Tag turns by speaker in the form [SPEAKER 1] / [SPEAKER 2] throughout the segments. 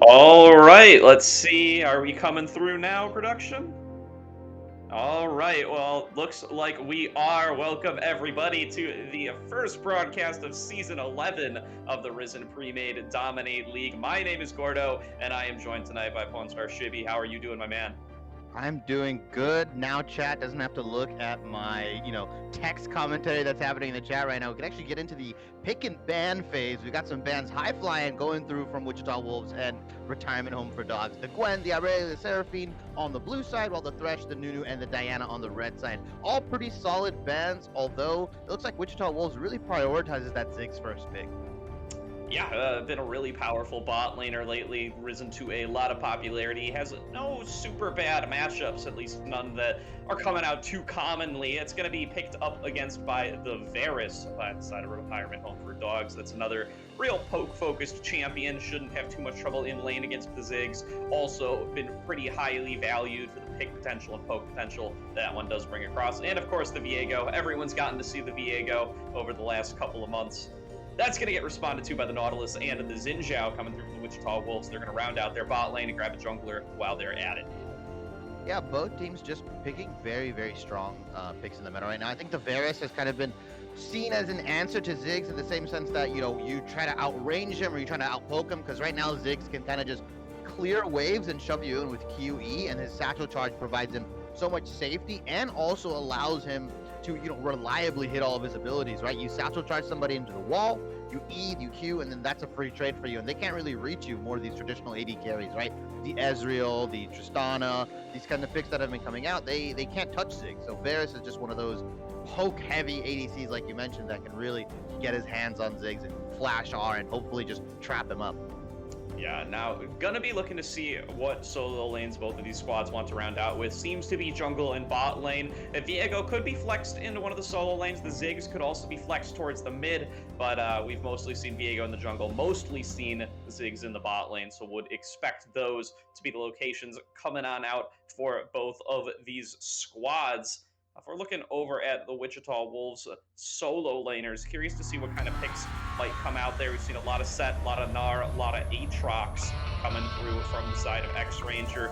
[SPEAKER 1] All right, let's see. Are we coming through now, production? All right, well, looks like we are. Welcome, everybody, to the first broadcast of season 11 of the Risen Premade Dominate League. My name is Gordo, and I am joined tonight by Pawnstar Shibby. How are you doing, my man?
[SPEAKER 2] I'm doing good. Now chat doesn't have to look at my, text commentary that's happening in the chat right now. We can actually get into the pick and ban phase. We got some bans high flying going through from Wichita Wolves and Retirement Home for Dogs. The Gwen, the Aurelia, the Seraphine on the blue side, while the Thresh, the Nunu, and the Diana on the red side. All pretty solid bans, although it looks like Wichita Wolves really prioritizes that Ziggs first pick.
[SPEAKER 1] Yeah, been a really powerful bot laner lately, risen to a lot of popularity. Has no super bad matchups, at least none that are coming out too commonly. It's going to be picked up against by the Varus by the side of Retirement Home for Dogs. That's another real poke-focused champion. Shouldn't have too much trouble in lane against the Ziggs. Also been pretty highly valued for the pick potential and poke potential that one does bring across. And of course the Viego. Everyone's gotten to see the Viego over the last couple of months. That's going to get responded to by the Nautilus and the Xin Zhao coming through from the Wichita Wolves. They're going to round out their bot lane and grab a jungler while they're at it.
[SPEAKER 2] Yeah, both teams just picking very, very strong picks in the meta right now. I think the Varus has kind of been seen as an answer to Ziggs in the same sense that, you try to outrange him or you try to outpoke him, because right now Ziggs can kind of just clear waves and shove you in with QE, and his satchel charge provides him so much safety and also allows him to, reliably hit all of his abilities, right? You satchel charge somebody into the wall, you E, you Q, and then that's a free trade for you. And they can't really reach you more of these traditional AD carries, right? The Ezreal, the Tristana, these kind of picks that have been coming out, they can't touch Ziggs. So Varus is just one of those poke-heavy ADCs, like you mentioned, that can really get his hands on Ziggs and flash R and hopefully just trap him up.
[SPEAKER 1] Yeah, now gonna be looking to see what solo lanes both of these squads want to round out with. Seems to be jungle and bot lane. Viego could be flexed into one of the solo lanes. The Ziggs could also be flexed towards the mid, but we've mostly seen Viego in the jungle, mostly seen Ziggs in the bot lane, so would expect those to be the locations coming on out for both of these squads. If we're looking over at the Wichita Wolves solo laners, curious to see what kind of picks might come out there. We've seen a lot of Set, a lot of Gnar, a lot of Aatrox coming through from the side of X-Ranger.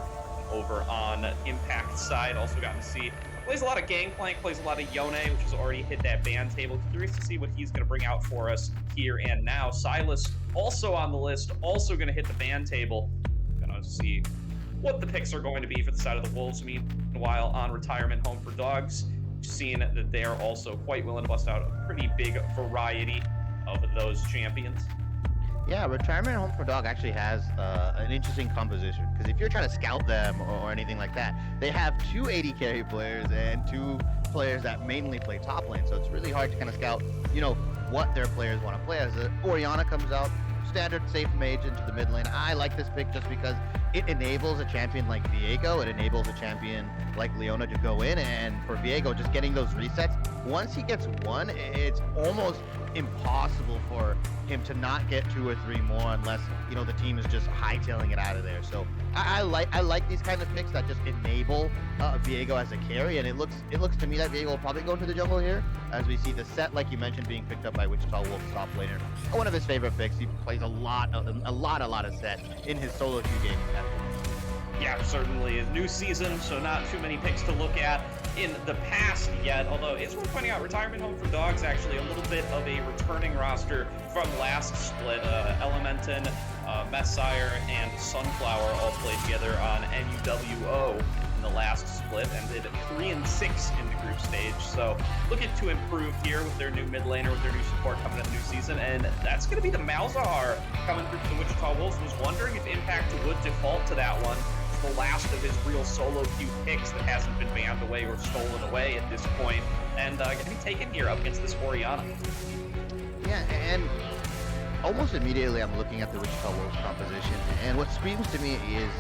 [SPEAKER 1] Over on Impact side, also gotten to see, plays a lot of Gangplank, plays a lot of Yone, which has already hit that ban table. Curious to see what he's going to bring out for us here and now. Silas also on the list, also going to hit the ban table. Gonna see what the picks are going to be for the side of the Wolves. Meanwhile, on Retirement Home for Dogs, seeing that they are also quite willing to bust out a pretty big variety of those champions.
[SPEAKER 2] Yeah, Retirement Home for Dog actually has an interesting composition, because if you're trying to scout them or anything like that, they have two AD carry players and two players that mainly play top lane, so it's really hard to kind of scout, what their players want to play. As Orianna comes out, standard safe mage into the mid lane. I like this pick just because it enables a champion like Viego, it enables a champion like Leona to go in, and for Viego, just getting those resets, once he gets one, it's almost impossible for him to not get two or three more unless, the team is just hightailing it out of there. So I like these kind of picks that just enable Viego as a carry, and it looks to me that Viego will probably go into the jungle here, as we see the Set, like you mentioned, being picked up by Wichita Wolves top laner. One of his favorite picks. He plays a lot of Set in his solo queue gaming method.
[SPEAKER 1] Yeah, certainly a new season, so not too many picks to look at in the past yet, although it's worth pointing out Retirement Home for Dogs actually a little bit of a returning roster from last split. Elementon, Messiah, and Sunflower all played together on NUWO in the last split and did 3-6 in the group stage, so looking to improve here with their new mid laner, with their new support coming in the new season, and that's going to be the Malzahar coming through the Wichita Wolves. Was wondering if Impact would default to that one. The last of his real solo queue picks that hasn't been banned away or stolen away at this point, and going to be taken here up against this Orianna.
[SPEAKER 2] Yeah, and almost immediately I'm looking at the Wichita Wolves composition, and what screams to me is,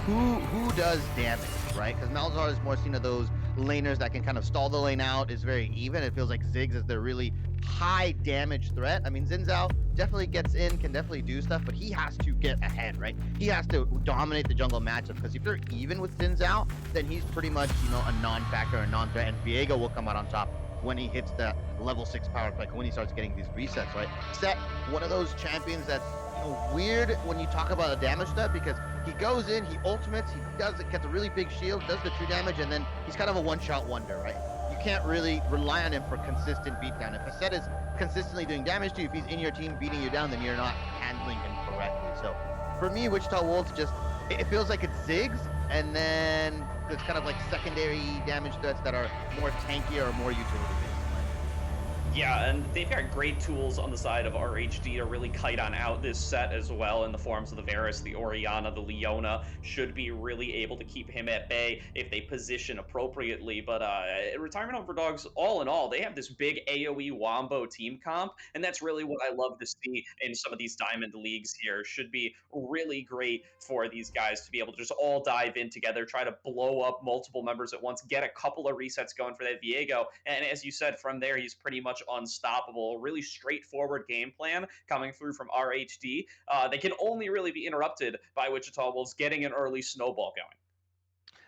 [SPEAKER 2] who does damage, right? Because Malzahar is more seen of those laners that can kind of stall the lane out, is very even. It feels like Ziggs is the really high damage threat. I mean, Xin Zhao definitely gets in, can definitely do stuff, but he has to get ahead, right? He has to dominate the jungle matchup, because if you're even with Xin Zhao, then he's pretty much, a non-factor, a non-threat, and Viego will come out on top when he hits that level 6 power play, when he starts getting these resets, right? Set, one of those champions that's, weird when you talk about a damage step, because he goes in, he ultimates, he does it, gets a really big shield, does the true damage, and then he's kind of a one-shot wonder, right? You can't really rely on him for consistent beatdown. If a set is consistently doing damage to you, if he's in your team beating you down, then you're not handling him correctly. So for me, Wichita Wolves just, it feels like it's Ziggs, and then there's kind of like secondary damage threats that are more tankier or more utility based.
[SPEAKER 1] Yeah, and they've got great tools on the side of RHD to really kite on out this set as well, in the forms of the Varus, the Orianna, the Leona. Should be really able to keep him at bay if they position appropriately. But Retirement Home for Dogs, all in all, they have this big AoE Wombo team comp, and that's really what I love to see in some of these Diamond Leagues here. Should be really great for these guys to be able to just all dive in together, try to blow up multiple members at once, get a couple of resets going for that Viego. And as you said, from there, he's pretty much unstoppable. Really straightforward game plan coming through from RHD. They can only really be interrupted by Wichita Wolves getting an early snowball going.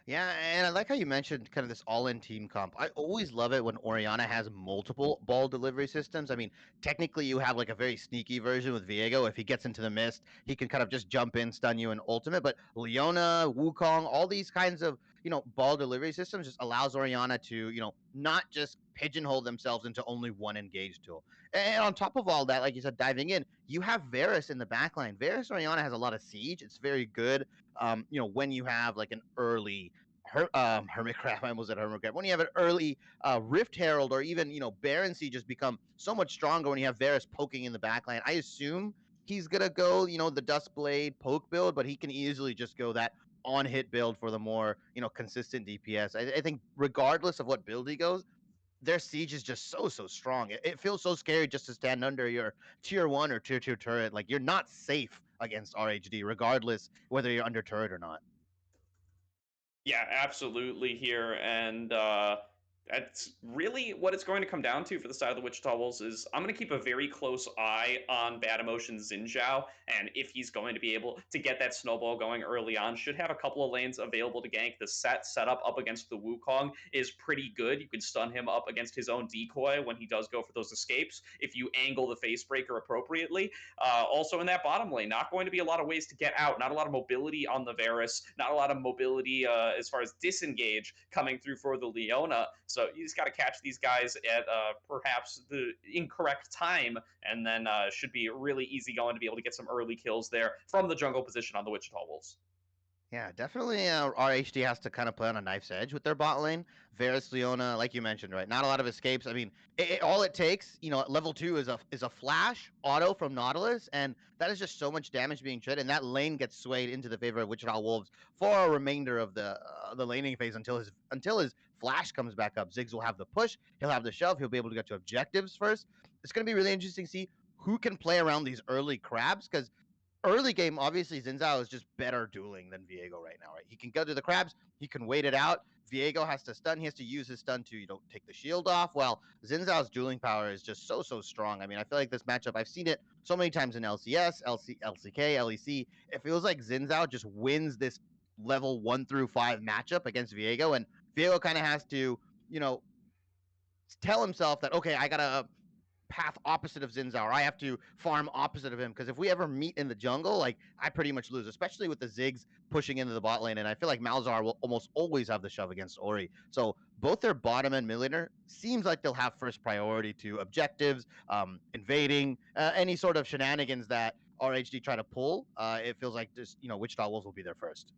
[SPEAKER 2] Yeah, and I like how you mentioned kind of this all-in team comp. I always love it when Oriana has multiple ball delivery systems. I mean, technically you have like a very sneaky version with Viego. If he gets into the mist, he can kind of just jump in, stun you, and ultimate. But Leona, Wukong, all these kinds of ball delivery systems just allows Oriana to not just pigeonhole themselves into only one engage tool. And on top of all that, like you said, diving in, you have Varus in the backline. Varus Oriana has a lot of siege. It's very good. When you have like an early Hermit Crab, I almost said Hermit Crab. When you have an early Rift Herald, or even Baron Siege, just become so much stronger when you have Varus poking in the backline. I assume he's gonna go the Dust Blade poke build, but he can easily just go that on hit build for the more consistent DPS. I think regardless of what build he goes, their siege is just so strong. It feels so scary just to stand under your tier 1 or tier 2 turret. Like, you're not safe against RHD regardless whether you're under turret or not.
[SPEAKER 1] Yeah, absolutely here. And that's really what it's going to come down to for the side of the Wichita Wolves. Is I'm going to keep a very close eye on Bad Emotion Xin Zhao, and if he's going to be able to get that snowball going early on. Should have a couple of lanes available to gank. The setup up against the Wukong is pretty good. You can stun him up against his own decoy when he does go for those escapes, if you angle the face breaker appropriately. Also in that bottom lane, not going to be a lot of ways to get out, not a lot of mobility on the Varus, not a lot of mobility as far as disengage coming through for the Leona. So you just got to catch these guys at perhaps the incorrect time, and then should be really easy going to be able to get some early kills there from the jungle position on the Wichita Wolves.
[SPEAKER 2] Yeah, definitely. RHD has to kind of play on a knife's edge with their bot lane. Varus, Leona, like you mentioned, right? Not a lot of escapes. I mean, all it takes, at level 2 is a flash auto from Nautilus, and that is just so much damage being traded, and that lane gets swayed into the favor of Wichita Wolves for a remainder of the laning phase until his flash comes back up. Ziggs will have the push, he'll have the shove, he'll be able to get to objectives first. It's going to be really interesting to see who can play around these early crabs, because early game, obviously, Xin Zhao is just better dueling than Viego right now, right? He can go to the crabs, he can wait it out. Viego has to stun, he has to use his stun to, take the shield off. Well, Xin Zhao's dueling power is just so strong. I mean, I feel like this matchup, I've seen it so many times in LCS, LCK, LEC. It feels like Xin Zhao just wins this level 1 through 5 matchup against Viego, and Viego kind of has to, tell himself that, okay, I gotta path opposite of Xin Zhao, or I have to farm opposite of him, because if we ever meet in the jungle, like, I pretty much lose, especially with the Ziggs pushing into the bot lane. And I feel like Malzahar will almost always have the shove against Ori. So both their bottom and mid laner seems like they'll have first priority to objectives, invading, any sort of shenanigans that RHD try to pull. It feels like just Wichita Wolves will be there first.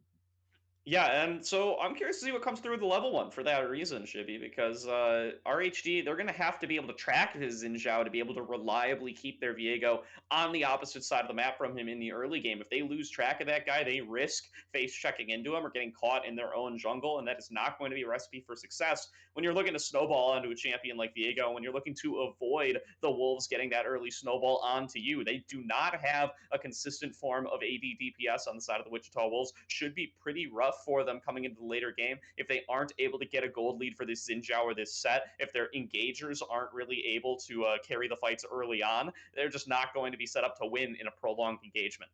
[SPEAKER 1] Yeah, and so I'm curious to see what comes through the level 1 for that reason, Shibby, because RHD, they're going to have to be able to track his Xin Zhao to be able to reliably keep their Viego on the opposite side of the map from him in the early game. If they lose track of that guy, they risk face checking into him or getting caught in their own jungle, and that is not going to be a recipe for success when you're looking to snowball onto a champion like Viego, when you're looking to avoid the Wolves getting that early snowball onto you. They do not have a consistent form of AD DPS on the side of the Wichita Wolves. Should be pretty rough for them coming into the later game if they aren't able to get a gold lead for this Xin Zhao or this set. If their engagers aren't really able to carry the fights early on, they're just not going to be set up to win in a prolonged engagement.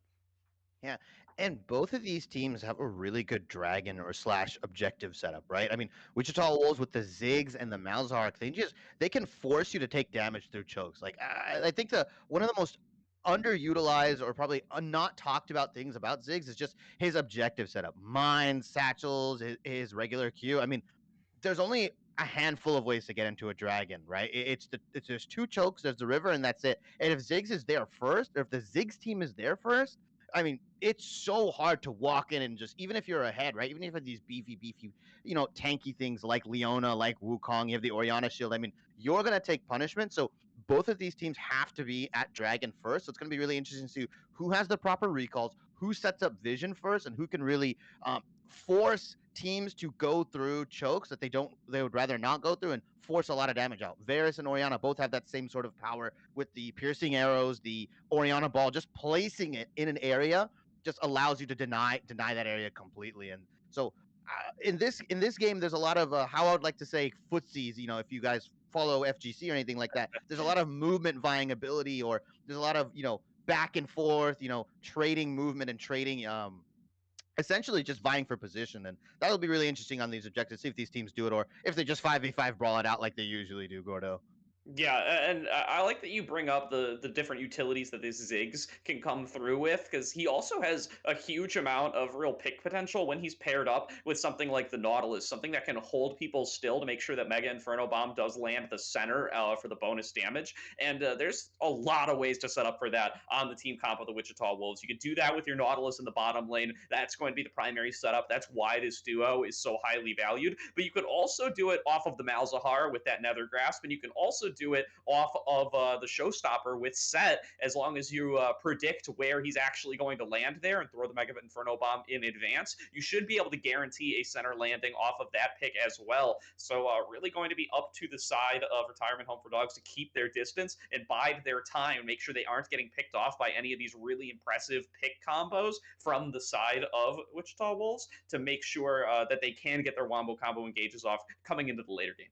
[SPEAKER 2] Yeah, and both of these teams have a really good dragon or slash objective setup, right? I mean, Wichita Wolves with the Ziggs and the Malzahar, they can force you to take damage through chokes. Like I think the one of the most underutilized or probably not talked about things about Ziggs is just his objective setup. Mines, satchels, his regular Q. I mean, there's only a handful of ways to get into a dragon, right? It's there's two chokes, there's the river, and that's it. And if Ziggs is there first, or if the Ziggs team is there first, I mean, it's so hard to walk in and just even if you're ahead, right? Even if you have these beefy, tanky things like Leona, like Wukong, you have the Oriana shield. I mean, you're gonna take punishment. So both of these teams have to be at dragon first. So it's gonna be really interesting to see who has the proper recalls, who sets up vision first, and who can really force teams to go through chokes that they would rather not go through and force a lot of damage out. Varus and Oriana both have that same sort of power with the piercing arrows, the Oriana ball, just placing it in an area just allows you to deny that area completely. And so in this game, there's a lot of how I would like to say footsies. If you guys follow FGC or anything like that, there's a lot of movement vying ability, or there's a lot of back and forth, trading movement and trading essentially just vying for position. And that'll be really interesting on these objectives, see if these teams do it or if they just 5v5 brawl it out like they usually do, Gordo.
[SPEAKER 1] Yeah, and I like that you bring up the different utilities that this Ziggs can come through with, because he also has a huge amount of real pick potential when he's paired up with something like the Nautilus, something that can hold people still to make sure that Mega Inferno Bomb does land at the center for the bonus damage. And there's a lot of ways to set up for that on the team comp of the Wichita Wolves. You could do that with your Nautilus in the bottom lane. That's going to be the primary setup. That's why this duo is so highly valued. But you could also do it off of the Malzahar with that Nether Grasp, and you can also do it off of the Showstopper with Set, as long as you predict where he's actually going to land there and throw the Mega Inferno Bomb in advance. You should be able to guarantee a center landing off of that pick as well. So really going to be up to the side of Retirement Home for Dogs to keep their distance and bide their time, make sure they aren't getting picked off by any of these really impressive pick combos from the side of Wichita Wolves, to make sure that they can get their wombo combo engages off coming into the later game.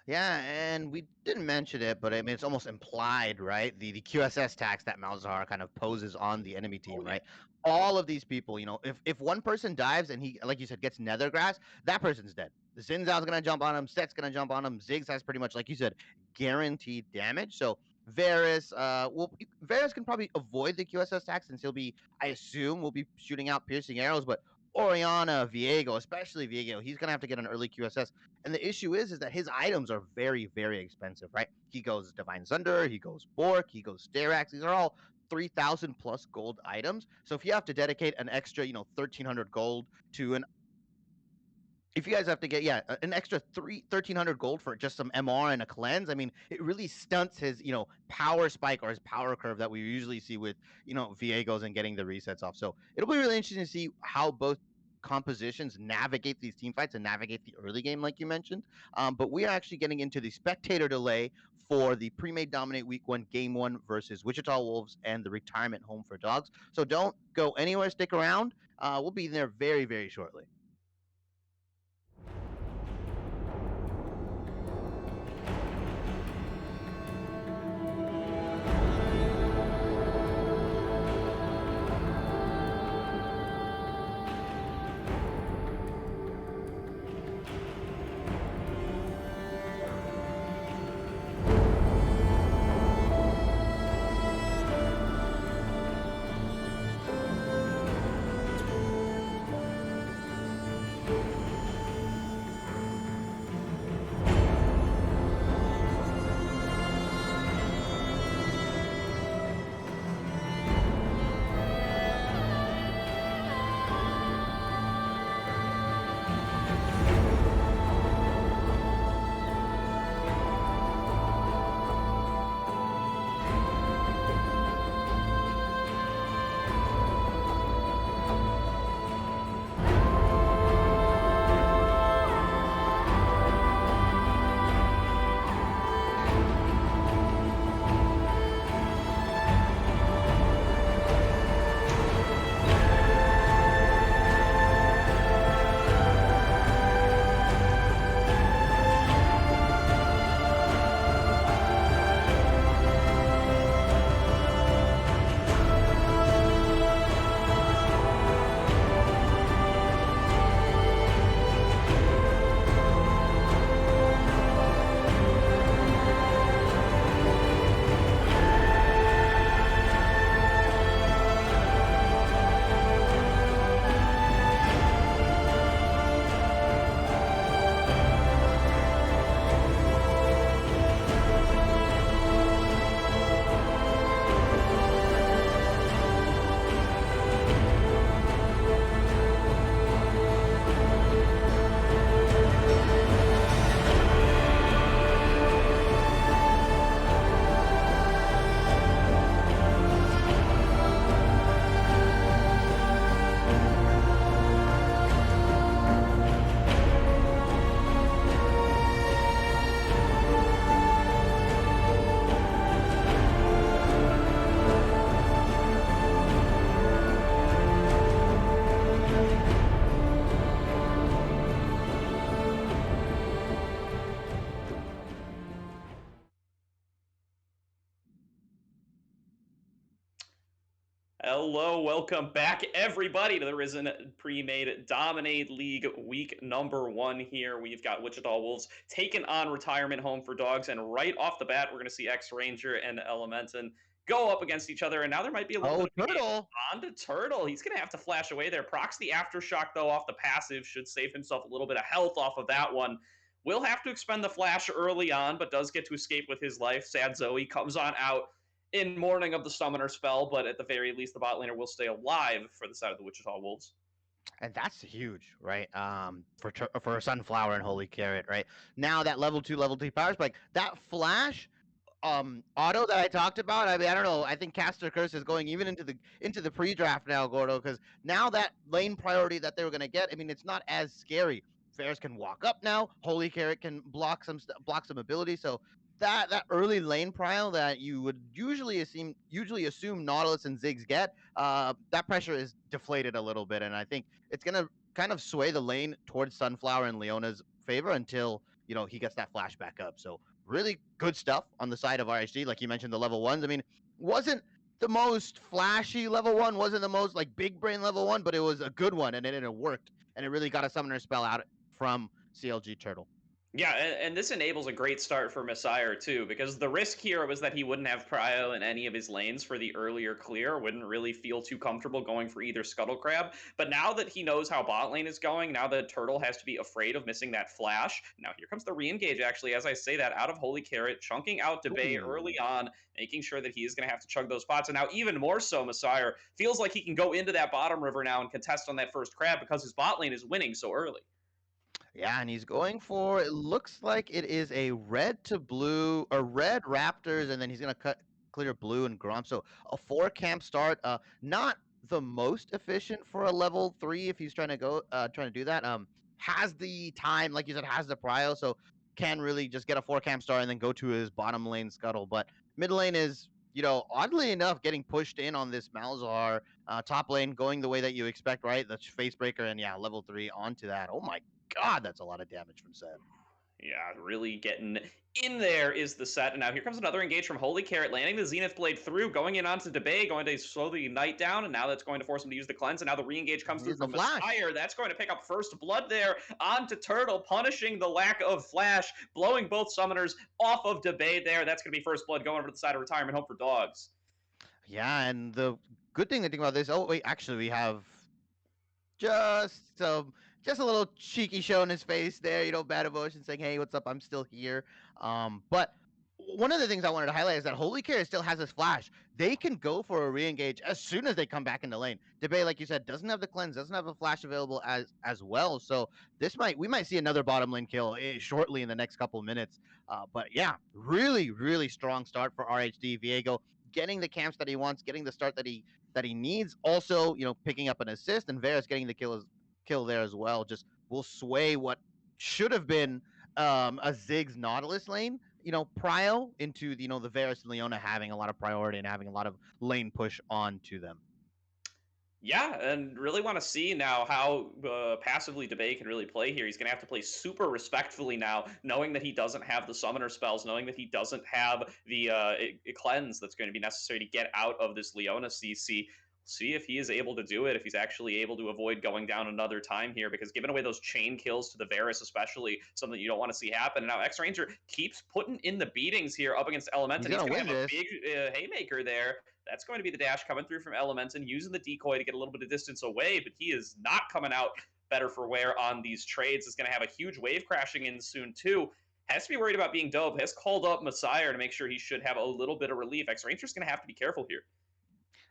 [SPEAKER 2] Yeah, and we didn't mention it, but I mean it's almost implied, right? The QSS tax that Malzahar kind of poses on the enemy
[SPEAKER 1] Oh
[SPEAKER 2] team,
[SPEAKER 1] yeah.
[SPEAKER 2] right? All of these people, if one person dives and he, like you said, gets Nethergrass, that person's dead. The Zinzal's gonna jump on him, Set's gonna jump on him, Ziggs has pretty much, like you said, guaranteed damage. So Varus can probably avoid the QSS tax since I assume, will be shooting out piercing arrows, but Oriana, Viego, especially Viego, he's gonna have to get an early QSS. And the issue is that his items are very, very expensive, right? He goes Divine Sunder, he goes Bork, he goes Starax. These are all 3,000 plus gold items. So if you have to dedicate an extra, 1,300 gold to an if you guys have to get an extra 1,300 gold for just some MR and a cleanse, I mean, it really stunts his power spike or his power curve that we usually see with Viegos and getting the resets off. So it'll be really interesting to see how both compositions navigate these team fights and navigate the early game, like you mentioned. But we are actually getting into the spectator delay for the Premade Dominate Week 1 Game 1 versus Wichita Wolves and the Retirement Home for Dogs. So don't go anywhere. Stick around. We'll be there very, very shortly.
[SPEAKER 1] Hello, welcome back, everybody, to the Risen Pre-Made Dominate League week number 1 here. We've got Wichita Wolves taking on Retirement Home for Dogs, and right off the bat, we're going to see X-Ranger and Elementon go up against each other, and now there might be a little bit
[SPEAKER 2] Oh,
[SPEAKER 1] of a game
[SPEAKER 2] Turtle.
[SPEAKER 1] on to Turtle. He's going to have to flash away there. Procs the Aftershock, though, off the passive, should save himself a little bit of health off of that one. Will have to expend the flash early on, but does get to escape with his life. Sad Zoe comes on out in mourning of the summoner spell, but at the very least, the bot laner will stay alive for the side of the Wichita Wolves.
[SPEAKER 2] And that's huge, right? For Sunflower and Holy Carrot, right? Now that level 2, level 3 power spike, that flash auto that I talked about. I mean, I don't know. I think Caster Curse is going even into the pre-draft now, Gordo, because now that lane priority that they were gonna get, I mean, it's not as scary. Ferris can walk up now. Holy Carrot can block some ability. So that early lane prio that you would usually assume Nautilus and Ziggs get, that pressure is deflated a little bit, and I think it's gonna kind of sway the lane towards Sunflower and Leona's favor until he gets that flash back up. So really good stuff on the side of RHD. Like you mentioned, the level ones. I mean, wasn't the most flashy level one, wasn't the most like big brain level one, but it was a good one, and it worked, and it really got a summoner spell out from CLG Turtle.
[SPEAKER 1] Yeah, and this enables a great start for Messiah too, because the risk here was that he wouldn't have prio in any of his lanes for the earlier clear, wouldn't really feel too comfortable going for either Scuttle Crab. But now that he knows how bot lane is going, now that Turtle has to be afraid of missing that flash. Now here comes the re-engage, actually, as I say that, out of Holy Carrot, chunking out Debay early on, making sure that he is going to have to chug those pots. And now even more so, Messiah feels like he can go into that bottom river now and contest on that first crab because his bot lane is winning so early.
[SPEAKER 2] Yeah, and he's going for, it looks like it is a red to blue, or red Raptors, and then he's going to clear blue and Grump. So a 4 camp start, not the most efficient for a level 3 if he's trying to do that. Has the time, like you said, has the prio, so can really just get a 4 camp start and then go to his bottom lane Scuttle. But mid lane is, oddly enough, getting pushed in on this Malzahar. Top lane going the way that you expect, right? The face breaker, and yeah, level 3 onto that. Oh my God, that's a lot of damage from Seb.
[SPEAKER 1] Yeah, really getting in there is the set. And now here comes another engage from Holy Carrot, landing the Zenith Blade through, going in onto Debay, going to slow the Knight down, and now that's going to force him to use the cleanse. And now the re-engage comes through
[SPEAKER 2] Here's the
[SPEAKER 1] from
[SPEAKER 2] flash.
[SPEAKER 1] Messiah. That's going to pick up first blood there onto Turtle, punishing the lack of flash, blowing both summoners off of Debay there. That's going to be first blood going over to the side of Retirement Home for Dogs.
[SPEAKER 2] Yeah, and the good thing to think about this. Oh wait, actually, we have just just a little cheeky show in his face there, bad emotion saying, "Hey, what's up? I'm still here." But one of the things I wanted to highlight is that Holy Carrot still has his flash. They can go for a re-engage as soon as they come back in the lane. Debay, like you said, doesn't have the cleanse, doesn't have a flash available as well. So we might see another bottom lane kill shortly in the next couple minutes. But yeah, really, really strong start for RHD Viego, getting the camps that he wants, getting the start that he needs. Also, picking up an assist, and Varus getting the kill there as well. Just will sway what should have been a Ziggs Nautilus lane, prio into the Varus and Leona having a lot of priority and having a lot of lane push onto them.
[SPEAKER 1] Yeah, and really want to see now how passively Debay can really play here. He's going to have to play super respectfully now, knowing that he doesn't have the summoner spells, knowing that he doesn't have the cleanse that's going to be necessary to get out of this Leona CC. See if he is able to do it, if he's actually able to avoid going down another time here, because giving away those chain kills to the Varus, especially something you don't want to see happen. And now X Ranger keeps putting in the beatings here up against Elementon. He's going to have a big haymaker there. That's going to be the dash coming through from Elementon, using the decoy to get a little bit of distance away, but he is not coming out better for wear on these trades. Is going to have a huge wave crashing in soon, too. Has to be worried about being dope. Has called up Messiah to make sure he should have a little bit of relief. X Ranger's going to have to be careful here.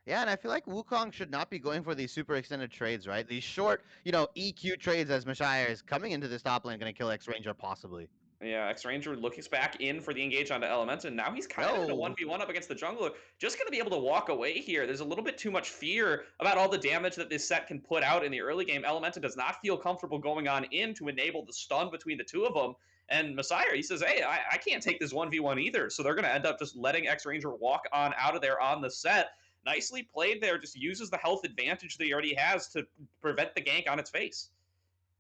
[SPEAKER 2] Yeah, and I feel like Wukong should not be going for these super extended trades, right? These short, EQ trades as Messiah is coming into this top lane, going to kill X Ranger possibly.
[SPEAKER 1] Yeah, X-Ranger looking back in for the engage onto Elementon. Now he's kind of in a 1v1 up against the jungler. Just going to be able to walk away here. There's a little bit too much fear about all the damage that this set can put out in the early game. Elementon does not feel comfortable going on in to enable the stun between the two of them. And Messiah, he says, hey, I can't take this 1v1 either. So they're going to end up just letting X-Ranger walk on out of there on the set. Nicely played there. Just uses the health advantage that he already has to prevent the gank on its face.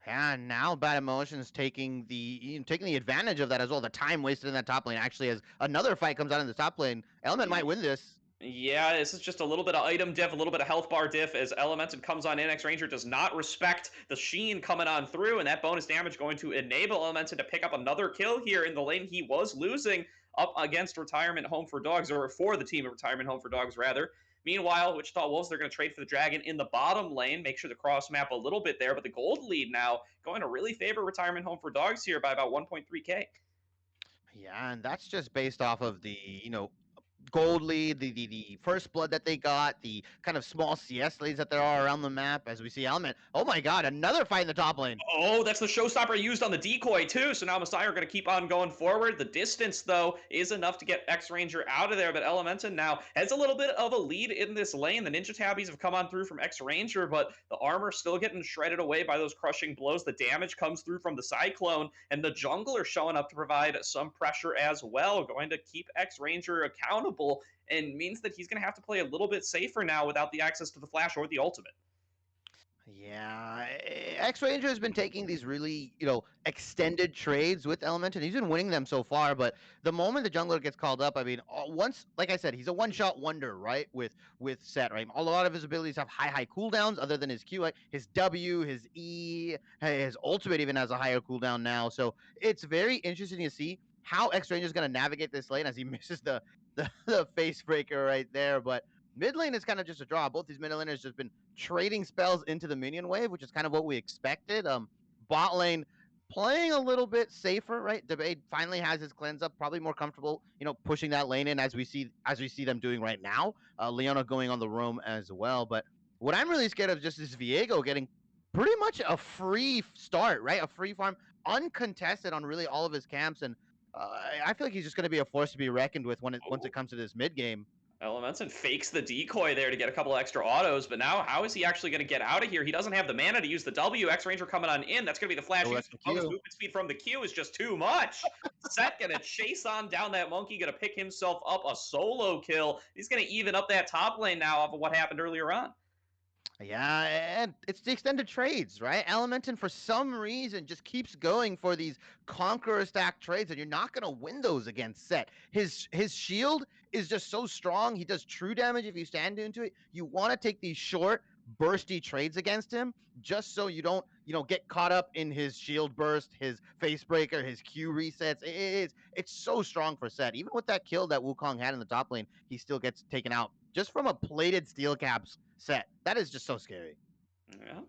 [SPEAKER 2] And now Bad Emotions taking the advantage of that as well. The time wasted in that top lane, actually, as another fight comes out in the top lane. Element might win this.
[SPEAKER 1] Yeah, this is just a little bit of item diff, a little bit of health bar diff as Elemented comes on in. X-Ranger does not respect the Sheen coming on through, and that bonus damage going to enable Elemented to pick up another kill here in the lane he was losing up against Retirement Home for Dogs, or for the team of Retirement Home for Dogs, rather. Meanwhile, Wichita Wolves, they're going to trade for the Dragon in the bottom lane, make sure to cross map a little bit there, but the gold lead now going to really favor Retirement Home for Dogs here by about 1.3k.
[SPEAKER 2] Yeah, and that's just based off of the, gold lead, the first blood that they got, the kind of small CS leads that there are around the map. As we see Element, oh my god, another fight in the top lane.
[SPEAKER 1] Oh, that's the showstopper used on the decoy, too. So now Messiah are going to keep on going forward. The distance, though, is enough to get X-Ranger out of there. But Elementon now has a little bit of a lead in this lane. The Ninja Tabbies have come on through from X-Ranger, but the armor still getting shredded away by those crushing blows. The damage comes through from the Cyclone, and the jungler showing up to provide some pressure as well, going to keep X-Ranger accountable, and means that he's going to have to play a little bit safer now without the access to the flash or the ultimate.
[SPEAKER 2] Yeah, X Ranger has been taking these really, extended trades with Element, and he's been winning them so far. But the moment the jungler gets called up, I mean, once, like I said, he's a one-shot wonder, right? With Set, right? A lot of his abilities have high cooldowns, other than his Q, like his W, his E, his ultimate even has a higher cooldown now. So it's very interesting to see how X Ranger is going to navigate this lane as he misses the face breaker right there, but. Mid lane is kind of just a draw. Both these mid laners just been trading spells into the minion wave, which is kind of what we expected. Bot lane playing a little bit safer, right? Debate finally has his cleanse up, probably more comfortable, pushing that lane in as we see them doing right now. Leona going on the roam as well. But what I'm really scared of just is Viego getting pretty much a free start, right? A free farm, uncontested on really all of his camps, and I feel like he's just going to be a force to be reckoned with once it comes to this mid game.
[SPEAKER 1] Elementon fakes the decoy there to get a couple extra autos, but now how is he actually going to get out of here? He doesn't have the mana to use the W. X-Ranger coming on in. That's going to be the flash. Use. Movement speed from the Q is just too much. Set going to chase on down that monkey, going to pick himself up a solo kill. He's going to even up that top lane now off of what happened earlier on.
[SPEAKER 2] Yeah, and it's the extended trades, right? Elementon, for some reason, just keeps going for these conqueror stack trades, and you're not going to win those against Set. His shield is just so strong. He does true damage if you stand into it. You want to take these short, bursty trades against him, just so you don't, get caught up in his shield burst, his face breaker, his Q resets. It's so strong for Set. Even with that kill that Wukong had in the top lane, he still gets taken out just from a plated steel caps Set. That is just so scary.
[SPEAKER 1] Yeah.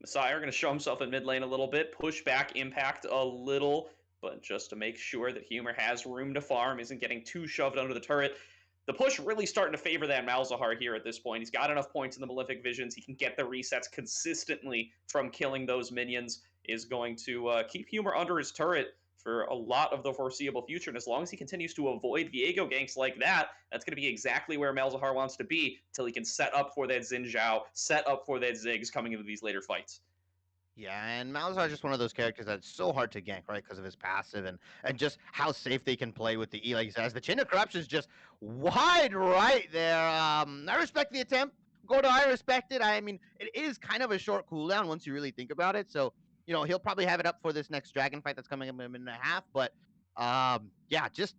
[SPEAKER 1] Messiah going to show himself in mid lane a little bit, push back impact a little, but just to make sure that Humor has room to farm, isn't getting too shoved under the turret. The push really starting to favor that Malzahar here at this point. He's got enough points in the Malefic Visions. He can get the resets consistently from killing those minions. Is going to keep Humor under his turret for a lot of the foreseeable future. And as long as he continues to avoid Viego ganks like that, that's going to be exactly where Malzahar wants to be until he can set up for that Xin Zhao, set up for that Ziggs coming into these later fights.
[SPEAKER 2] Yeah, and Malzahar is just one of those characters that's so hard to gank, right? Because of his passive and just how safe they can play with the E. Like he says, the Chin of Corruption is just wide right there. I respect the attempt. Gordo, I respect it. I mean, it is kind of a short cooldown once you really think about it. So, he'll probably have it up for this next dragon fight that's coming up in a minute and a half. But, yeah, just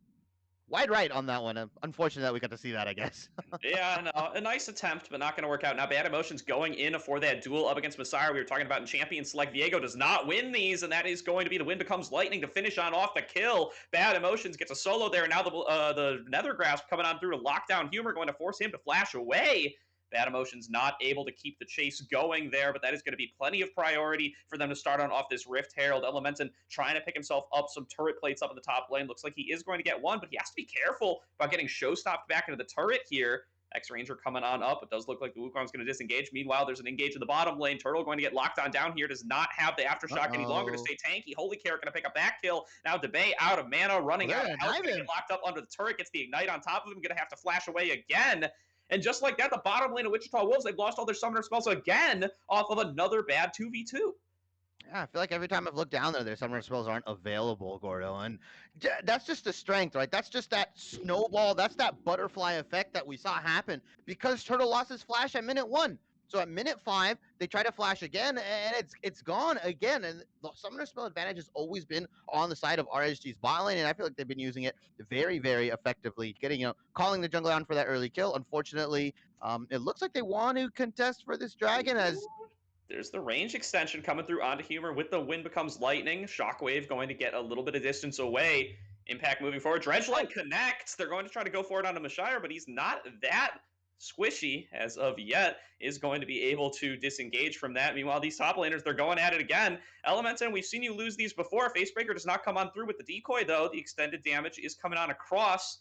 [SPEAKER 2] wide right on that one. Unfortunate that we got to see that, I guess.
[SPEAKER 1] Yeah, no, a nice attempt, but not going to work out. Now, Bad Emotions going in for that duel up against Messiah we were talking about in Champions Select. Viego does not win these, and that is going to be the Wind Becomes Lightning to finish on off the kill. Bad Emotions gets a solo there, and now the Nether Grasp coming on through to lockdown Humor, going to force him to flash away. Bad Emotions not able to keep the chase going there, but that is going to be plenty of priority for them to start on off this Rift Herald. Elementon trying to pick himself up some turret plates up in the top lane. Looks like he is going to get one, but he has to be careful about getting show stopped back into the turret here. X-Ranger coming on up. It does look like the Wukong's going to disengage. Meanwhile, there's an engage in the bottom lane. Turtle going to get locked on down here. Does not have the Aftershock any longer to stay tanky. Holy Carrot going to pick up that kill. Now Debay out of mana, running out of health. Going to get locked up under the turret. Gets the Ignite on top of him. Going to have to flash away again. And just like that, the bottom lane of Wichita Wolves, they've lost all their summoner spells again off of another bad 2v2.
[SPEAKER 2] Yeah, I feel like every time I've looked down there, their summoner spells aren't available, Gordo. And that's just the strength, right? That's just that snowball. That's that butterfly effect that we saw happen because Turtle lost his flash at minute 1. So at minute 5, they try to flash again, and it's gone again. And the summoner spell advantage has always been on the side of RSG's bot lane, and I feel like they've been using it very, very effectively, getting calling the jungle down for that early kill. Unfortunately, it looks like they want to contest for this dragon as
[SPEAKER 1] There's the range extension coming through onto Humor with the wind becomes lightning. Shockwave going to get a little bit of distance away. Impact moving forward. Dredgeline connects. They're going to try to go for it onto Mashire, but he's not that squishy as of yet, is going to be able to disengage from that. Meanwhile, these top laners, they're going at it again. Elementon, we've seen you lose these before. Facebreaker does not come on through with the decoy, though. The extended damage is coming on across.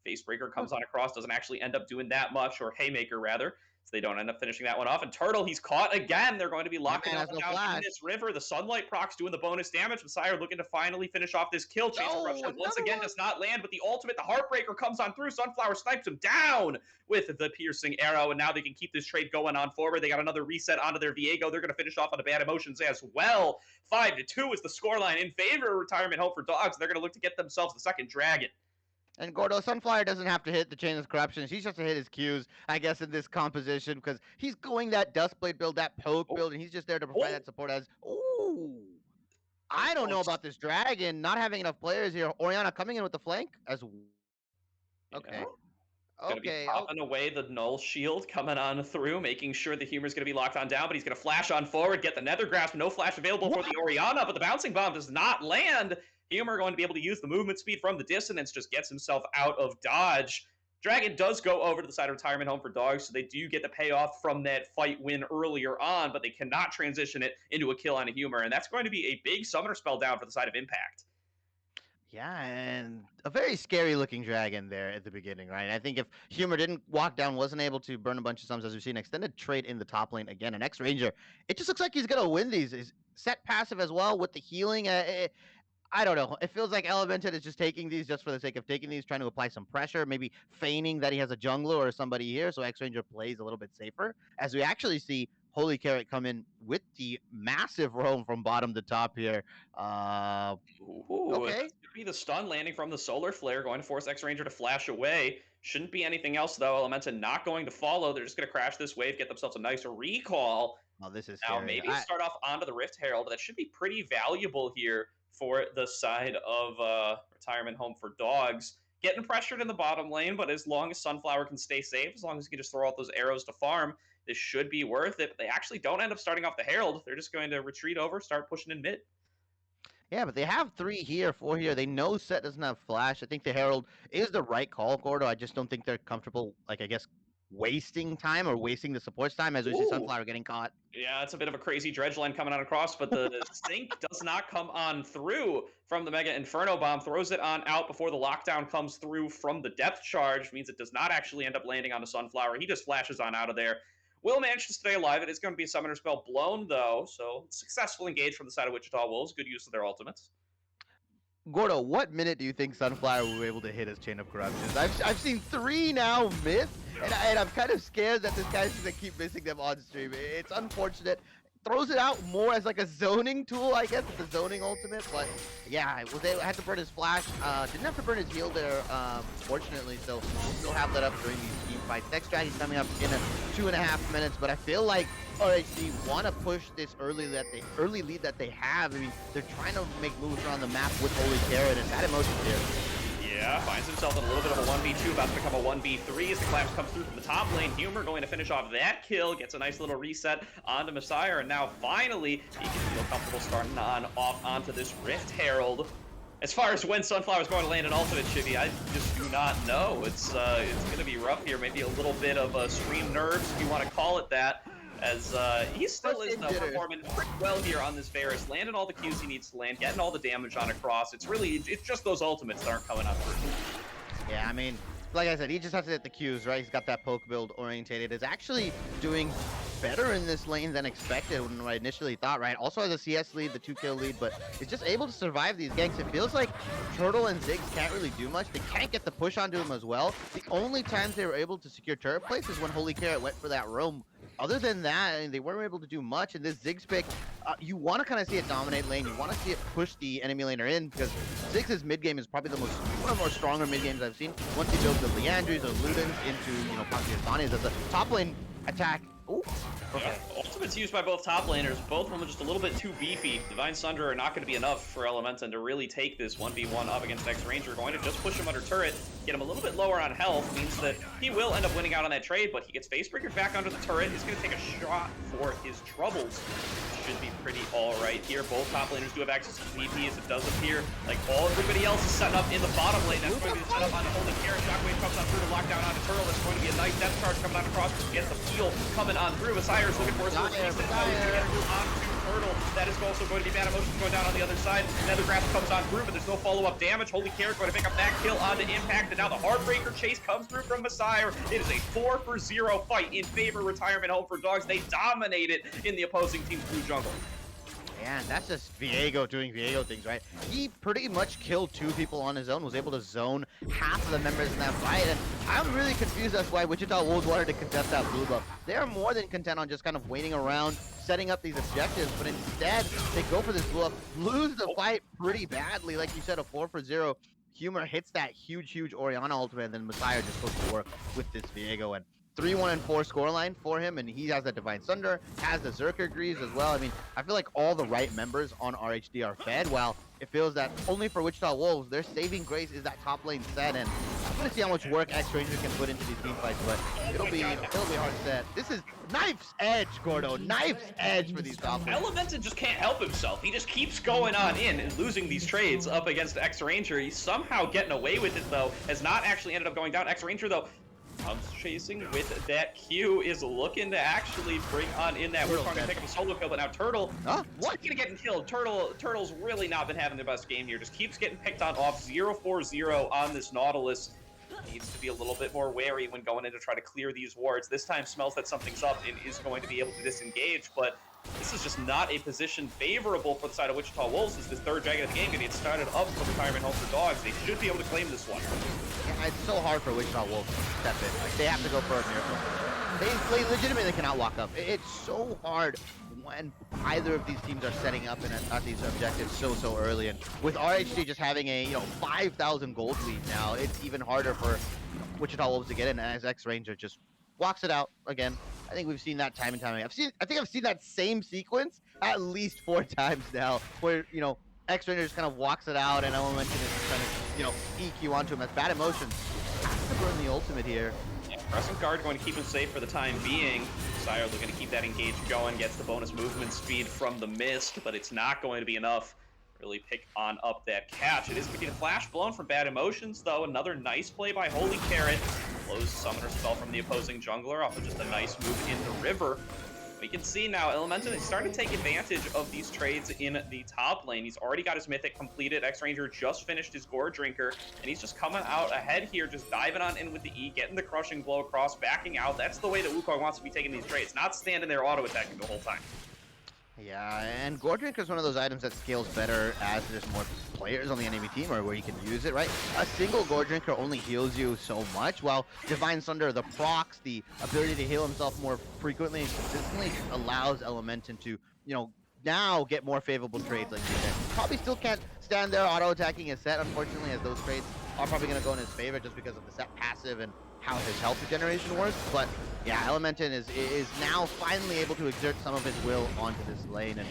[SPEAKER 1] Facebreaker comes on across, doesn't actually end up doing that much, or Haymaker rather. So they don't end up finishing that one off. And Turtle, he's caught again. They're going to be locking him down in this river. The Sunlight proc's doing the bonus damage. Messiah looking to finally finish off this kill. Chase Corruption once again does not land, but the ultimate, the Heartbreaker comes on through. Sunflower snipes him down with the piercing arrow, and now they can keep this trade going on forward. They got another reset onto their Viego. They're going to finish off on the bad emotions as well. 5-2 is the scoreline in favor of Retirement Home for Dogs. They're going to look to get themselves the second dragon.
[SPEAKER 2] And Gordo, Sunflower doesn't have to hit the Chain of Corruption. He's just to hit his Qs, I guess, in this composition, because he's going that Dustblade build, that poke build, and he's just there to provide that support as, I don't know about this dragon not having enough players here. Orianna coming in with the flank as okay.
[SPEAKER 1] Gonna be popping away the Null Shield coming on through, making sure the Humor's gonna be locked on down, but he's gonna flash on forward, get the Nether Grasp, no flash available for the Orianna, but the Bouncing Bomb does not land. Humor going to be able to use the movement speed from the dissonance, just gets himself out of dodge. Dragon does go over to the side of Retirement Home for Dogs, so they do get the payoff from that fight win earlier on, but they cannot transition it into a kill on a Humor, and that's going to be a big summoner spell down for the side of Impact.
[SPEAKER 2] Yeah, and a very scary looking dragon there at the beginning, right? I think if Humor didn't walk down, wasn't able to burn a bunch of sums, as we've seen, extended trade in the top lane again, an X-Ranger, it just looks like he's going to win these. His set passive as well with the healing. I don't know. It feels like Elemented is just taking these just for the sake of taking these, trying to apply some pressure, maybe feigning that he has a jungler or somebody here, so X-Ranger plays a little bit safer, as we actually see Holy Carrot come in with the massive roam from bottom to top here.
[SPEAKER 1] Okay. It's be the stun landing from the Solar Flare, going to force X-Ranger to flash away. Shouldn't be anything else, though. Elementa not going to follow. They're just going to crash this wave, get themselves a nice recall.
[SPEAKER 2] Oh, this is
[SPEAKER 1] now, maybe start off onto the Rift Herald. That should be pretty valuable here for the side of Retirement Home for Dogs. Getting pressured in the bottom lane, but as long as Sunflower can stay safe, as long as he can just throw out those arrows to farm, this should be worth it. But they actually don't end up starting off the Herald. They're just going to retreat over, start pushing in mid.
[SPEAKER 2] Yeah, but they have 3 here, 4 here. They know Set doesn't have Flash. I think the Herald is the right call, Gordo. I just don't think they're comfortable, like, I guess, wasting time or wasting the support's time as we see Sunflower getting caught.
[SPEAKER 1] Yeah, it's a bit of a crazy dredge line coming on across, but the sync does not come on through from the Mega Inferno Bomb. Throws it on out before the lockdown comes through from the depth charge. Means it does not actually end up landing on the Sunflower. He just flashes on out of there. Will manage to stay alive. It is going to be a summoner spell blown, though, so successful engage from the side of Wichita Wolves. Good use of their ultimates.
[SPEAKER 2] Gordo, what minute do you think Sunflower will be able to hit his Chain of Corruptions? I've seen 3 now miss, and I'm kind of scared that this guy's going to keep missing them on stream. It's unfortunate. Throws it out more as like a zoning tool, I guess. It's a zoning ultimate, but yeah, had to burn his flash. Didn't have to burn his heal there, fortunately, so we'll still have that up during these team fights. Next strategy's coming up in 2.5 minutes, but I feel like RHD want to push this early lead that they have. I mean, they're trying to make moves around the map with Holy Carrot, and that emotion here.
[SPEAKER 1] Yeah, finds himself in a little bit of a 1v2, about to become a 1v3 as the collapse comes through from the top lane. Humor going to finish off that kill, gets a nice little reset onto Messiah, and now finally he can feel comfortable starting off onto this Rift Herald. As far as when Sunflower is going to land an ultimate, Chibi, I just do not know. It's going to be rough here, maybe a little bit of stream nerves, if you want to call it that. As he still is performing pretty well here on this Varus, landing all the Qs he needs to land, getting all the damage on across. It's just those ultimates that aren't coming up through.
[SPEAKER 2] Yeah, I mean, like I said, he just has to hit the Qs, right? He's got that poke build orientated. Is actually doing better in this lane than expected when I initially thought, right? Also has a CS lead, the 2-kill lead, but is just able to survive these ganks. It feels like Turtle and Ziggs can't really do much. They can't get the push onto him as well. The only times they were able to secure turret place is when Holy Carrot went for that roam. Other than that, they weren't able to do much. In this Ziggs pick, you want to kind of see it dominate lane. You want to see it push the enemy laner in, because Ziggs' mid game is probably one of the more stronger mid games I've seen. Once he builds the Leandries or Ludens into, possibly Asani's, as a top lane attack Ooh, okay.
[SPEAKER 1] Yeah, ultimates used by both top laners, both of them are just a little bit too beefy. Divine Sunder are not going to be enough for Elementon to really take this 1v1 up against X-Ranger. Going to just push him under turret, get him a little bit lower on health, means that he will end up winning out on that trade, but he gets Facebreaker back under the turret. He's going to take a shot for his troubles. Should be pretty alright here. Both top laners do have access to VPs. It does appear like everybody else is setting up in the bottom lane. That's going to be the setup on the Holy Carrot. Shockwave comes on through to lock down onto Turtle. That's going to be a nice death charge coming on across. Gets the peel coming on through. Messiah is looking for a sword. He's going to get onto Turtle. That is also going to be bad emotions going down on the other side. Another grasp comes on through, but there's no follow-up damage. Holy Carrot going to pick up that kill onto Impact, and now the Heartbreaker chase comes through from Messiah. It is a 4-for-0 fight in favor of Retirement Home for Dogs. They dominated in the opposing team's blue jungle.
[SPEAKER 2] Man, that's just Viego doing Viego things, right? He pretty much killed 2 people on his own, was able to zone half of the members in that fight, and I'm really confused as to why Wichita Wolves wanted to contest that blue buff. They're more than content on just kind of waiting around, setting up these objectives, but instead, they go for this blue buff, lose the fight pretty badly. Like you said, a 4-for-0. Humor hits that huge Orianna ultimate, and then Messiah just goes to work with this Viego, and 3-1-4 scoreline for him, and he has the Divine Sunder, has the Zerker Greaves as well. I mean, I feel like all the right members on RHD are fed, while it feels that only for Wichita Wolves, their saving grace is that top lane set, and I'm gonna see how much work X-Ranger can put into these team fights, but it'll be hard set. This is knife's edge, Gordo, knife's edge for these top lanes.
[SPEAKER 1] Elementon just can't help himself. He just keeps going on in and losing these trades up against X-Ranger. He's somehow getting away with it, though, has not actually ended up going down. X-Ranger, though, comes chasing with that Q, is looking to actually bring on in that. We're trying to pick up a solo kill, but now Turtle,
[SPEAKER 2] what?
[SPEAKER 1] Gonna get killed. Turtle's really not been having the best game here. Just keeps getting picked on off. 0-4-0 on this Nautilus. Needs to be a little bit more wary when going in to try to clear these wards. This time smells that something's up and is going to be able to disengage, but this is just not a position favorable for the side of Wichita Wolves as this 3rd dragon of the game gonna get started up for Retirement Home for Dogs. They should be able to claim this one.
[SPEAKER 2] Yeah, it's so hard for Wichita Wolves to step in. Like, they have to go for a miracle. They legitimately cannot walk up. It's so hard when either of these teams are setting up at these objectives so early. And with RHD just having a 5,000 gold lead now, it's even harder for Wichita Wolves to get in as X-Ranger just walks it out again. I think we've seen that time and time again. I think I've seen that same sequence at least 4 times now, where X-Ranger just kind of walks it out, and Elementon is kind of EQ onto him. That's bad emotions. Has to burn the ultimate here.
[SPEAKER 1] Yeah, Crescent Guard going to keep him safe for the time being. Sire looking to keep that engage going, gets the bonus movement speed from the mist, but it's not going to be enough. Really pick on up that catch. It is going to get a flash blown from Bad Emotions, though. Another nice play by Holy Carrot. Blows Summoner Spell from the opposing jungler off of just a nice move in the river. We can see now Elementon is starting to take advantage of these trades in the top lane. He's already got his Mythic completed. X-Ranger just finished his Gore Drinker, and he's just coming out ahead here, just diving on in with the E, getting the Crushing Blow across, backing out. That's the way that Wukong wants to be taking these trades, not standing there auto-attacking the whole time.
[SPEAKER 2] Yeah, and Gore Drinker is one of those items that scales better as there's more players on the enemy team or where you can use it, right? A single Gore Drinker only heals you so much, while Divine Sunder, the procs, the ability to heal himself more frequently and consistently allows Elementon to, now get more favorable trades like you said. Probably still can't stand there auto-attacking his set, unfortunately, as those trades are probably going to go in his favor just because of the set passive and how his health regeneration works. But yeah, Elementon is now finally able to exert some of his will onto this lane. And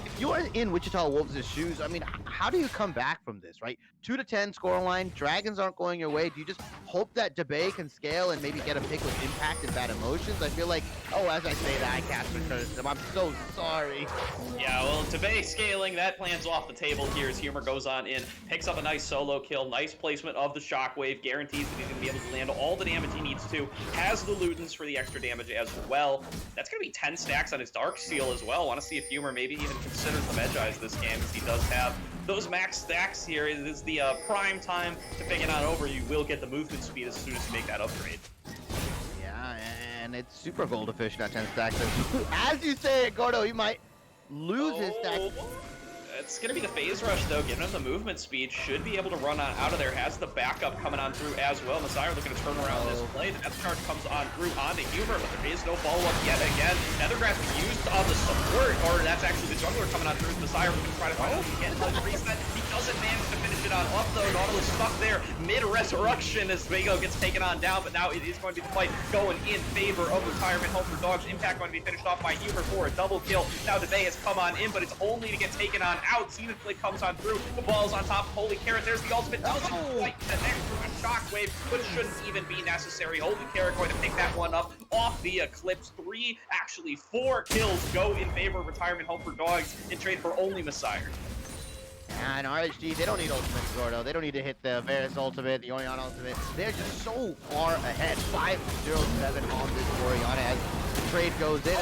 [SPEAKER 2] if you are in Wichita Wolves' shoes, I mean, how do you come back from this, right? 2-10 scoreline, dragons aren't going your way. Do you just hope that Debay can scale and maybe get a pick with Impact and Bad Emotions? I feel like, as I say that, I cast returns them. I'm so sorry.
[SPEAKER 1] Yeah, well, Debay scaling, that plan's off the table here as Humor goes on in, picks up a nice solo kill, nice placement of the Shockwave, guarantees that he's going to be able to land all the damage he needs to, has the Ludens for the extra damage as well. That's going to be 10 stacks on his Dark Seal as well. Want to see if Humor maybe even considers the Medjai's this game, because he does have those max stacks here. It is the prime time to pick it on over. You will get the movement speed as soon as you make that upgrade.
[SPEAKER 2] Yeah, and it's super gold efficient at 10 stacks. As you say it, Gordo, he might lose his stacks.
[SPEAKER 1] It's going to be the phase rush, though. Giving him the movement speed, should be able to run on out of there. Has the backup coming on through as well. Messiah looking to turn around this play. The death charge comes on through onto Humor, but there is no follow-up yet again. Nethergrass used on the support, or that's actually the jungler coming on through. Messiah looking to try to find out again. Reset. He doesn't manage to finish it on up, though. Nautilus stuck there mid-resurrection as Vago gets taken on down, but now it is going to be the fight going in favor of Retirement Home for Dogs. Impact going to be finished off by Humor for a double kill. Now Debay has come on in, but it's only to get taken on out. Zenithblade comes on through. The ball's on top of Holy Carrot. There's the ultimate. Doesn't quite connect through a shockwave, but shouldn't even be necessary. Holy Carrot going to pick that one up off the Eclipse. 4 kills go in favor of Retirement Home for Dogs in trade for only Messiah.
[SPEAKER 2] And RHG, they don't need ultimate Gordo. They don't need to hit the Varus ultimate, the Oriana ultimate. They're just so far ahead. 5-0-7 on this Oriana as the trade goes in.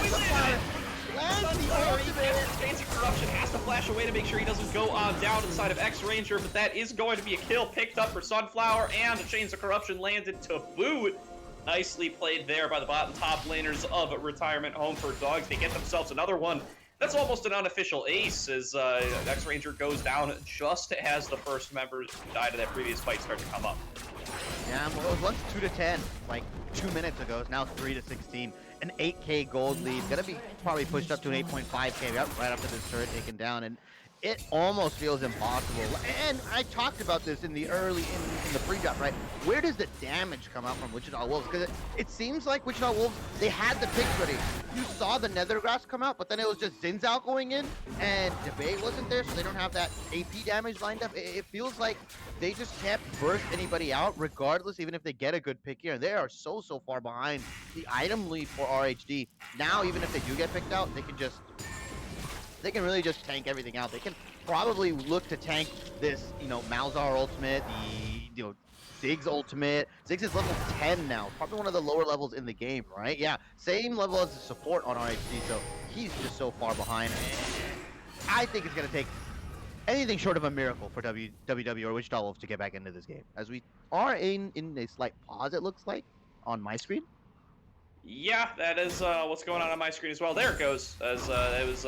[SPEAKER 1] Fancy Corruption has to flash away to make sure he doesn't go on down to the side of X-Ranger, but that is going to be a kill picked up for Sunflower, and the Chains of Corruption landed to boot. Nicely played there by the bottom top laners of Retirement Home for Dogs. They get themselves another one. That's almost an unofficial ace as X-Ranger goes down just as the first members who died in that previous fight start to come up.
[SPEAKER 2] Yeah, well, it was once 2-10, like 2 minutes ago. It's now 3-16. An 8K gold lead, gonna be probably pushed up to an 8.5K right after this turret taken down, and it almost feels impossible. And I talked about this in the in the pre-drop, right? Where does the damage come out from Wichita Wolves? Because it seems like Wichita Wolves, they had the picks ready. You saw the Nethergrass come out, but then it was just Zinzao going in, and Debay wasn't there, so they don't have that AP damage lined up. It feels like they just can't burst anybody out, regardless, even if they get a good pick here. They are so far behind the item lead for RHD. Now, even if they do get picked out, they can really just tank everything out. They can probably look to tank this, Malzahar ultimate, the, Ziggs ultimate. Ziggs is level 10 now. Probably one of the lower levels in the game, right? Yeah, same level as the support on RHD, so he's just so far behind. I think it's going to take anything short of a miracle for WW or Wichita Wolves to get back into this game. As we are in a slight pause, it looks like, on my screen.
[SPEAKER 1] Yeah, that is what's going on my screen as well. There it goes. As it was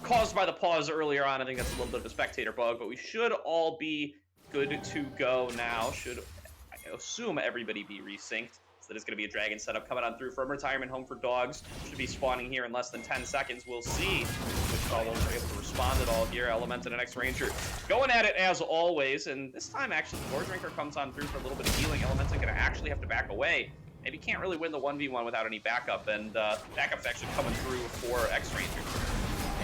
[SPEAKER 1] caused by the pause earlier on. I think that's a little bit of a spectator bug, but we should all be good to go now. Should, I assume, everybody be resynced. So that is going to be a dragon setup coming on through from Retirement Home for Dogs. Should be spawning here in less than 10 seconds. We'll see which all are able to respond at all here. Elemented and X-Ranger going at it as always, and this time actually the Lord Drinker comes on through for a little bit of healing. Elemented going to actually have to back away. Maybe can't really win the 1v1 without any backup, and backup's actually coming through for X-Ranger.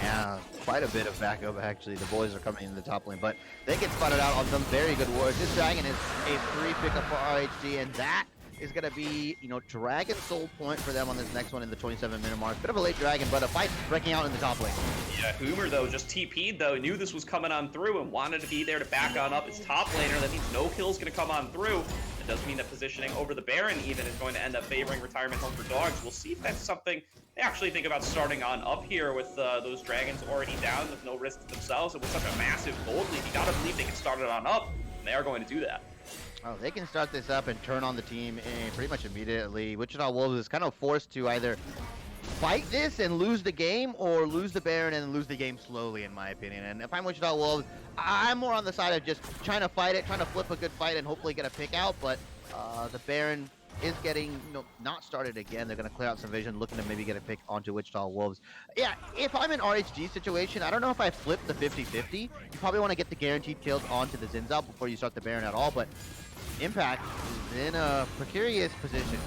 [SPEAKER 2] Yeah, quite a bit of backup, actually. The boys are coming in the top lane, but they get spotted out on some very good wards. This Dragon is a free pickup for RHD, and that is going to be, Dragon Soul point for them on this next one in the 27-minute mark. Bit of a late Dragon, but a fight breaking out in the top lane.
[SPEAKER 1] Yeah, Humor, though, just TP'd, though. Knew this was coming on through and wanted to be there to back on up his top laner. That means no kill's going to come on through. It does mean that positioning over the Baron even is going to end up favoring Retirement Home for Dogs. We'll see if that's something they actually think about starting on up here with those Dragons already down with no risk to themselves. And with such a massive gold lead, you got to believe they can start it on up. And they are going to do that.
[SPEAKER 2] Oh, they can start this up and turn on the team pretty much immediately. Wichita Wolves is kind of forced to either fight this and lose the game, or lose the Baron and lose the game slowly, in my opinion. And if I'm Wichita Wolves, I'm more on the side of just trying to fight it, trying to flip a good fight and hopefully get a pick out. But the Baron is getting, not started again. They're going to clear out some vision, looking to maybe get a pick onto Wichita Wolves. Yeah, if I'm in RHG situation, I don't know if I flip the 50-50. You probably want to get the guaranteed kills onto the Zinzao before you start the Baron at all, but Impact is in a precarious position.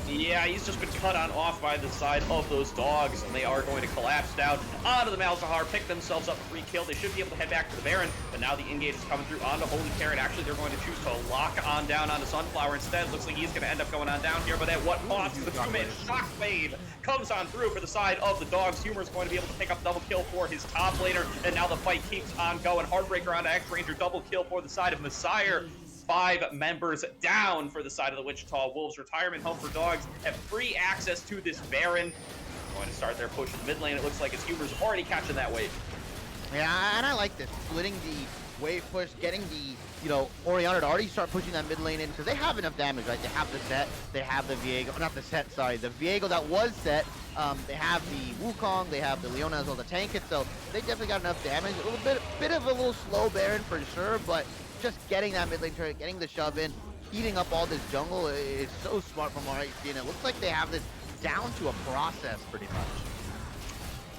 [SPEAKER 1] Yeah, he's just been cut on off by the side of those dogs, and they are going to collapse down onto the Malzahar, pick themselves up a free kill. They should be able to head back to the Baron, but now the engage is coming through onto Holy Carrot. Actually, they're going to choose to lock on down onto Sunflower instead. Looks like he's going to end up going on down here, but at what cost? The two-man shockwave comes on through for the side of the dogs. Humor's going to be able to pick up double kill for his top laner, and now the fight keeps on going. Heartbreaker onto X-Ranger, double kill for the side of Messiah. 5 members down for the side of the Wichita Wolves. Retirement Home for Dogs have free access to this Baron. Going to start their push in the mid lane. It looks like his Humor's already catching that wave.
[SPEAKER 2] Yeah, and I like this. Splitting the wave push, getting the, Orianna to already start pushing that mid lane in, because they have enough damage, right? They have the set, they have the Viego, not the set, sorry, the Viego that was set. They have the Wukong, they have the Leona as well to tank it, so they definitely got enough damage. A bit of a little slow Baron for sure, but just getting that mid lane turret, getting the shove in, eating up all this jungle is so smart from RHC, and it looks like they have this down to a process pretty much.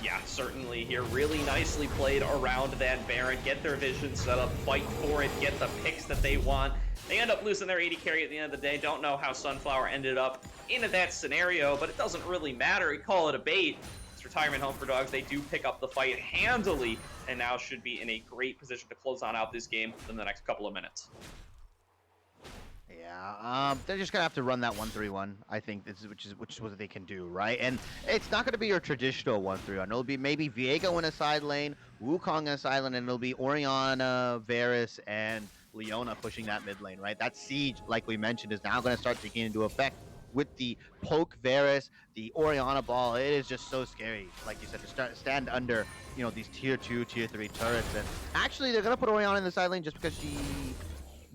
[SPEAKER 1] Yeah, certainly here. Really nicely played around that Baron. Get their vision set up, fight for it, get the picks that they want. They end up losing their AD carry at the end of the day. Don't know how Sunflower ended up into that scenario, but it doesn't really matter. We call it a bait. It's retirement home for dogs. They do pick up the fight handily, and now should be in a great position to close on out this game in the next couple of minutes.
[SPEAKER 2] Yeah, they're just gonna have to run that 1-3-1. I think which is what they can do, right? And it's not gonna be your traditional 1-3-1. It'll be maybe Viego in a side lane, Wukong in a side lane, and it'll be Orianna, Varus, and Leona pushing that mid lane, right? That siege, like we mentioned, is now gonna start taking into effect with the poke Varus, the Orianna ball. It is just so scary, like you said, to stand under, these tier 2, tier 3 turrets. And actually, they're gonna put Orianna in the side lane just because she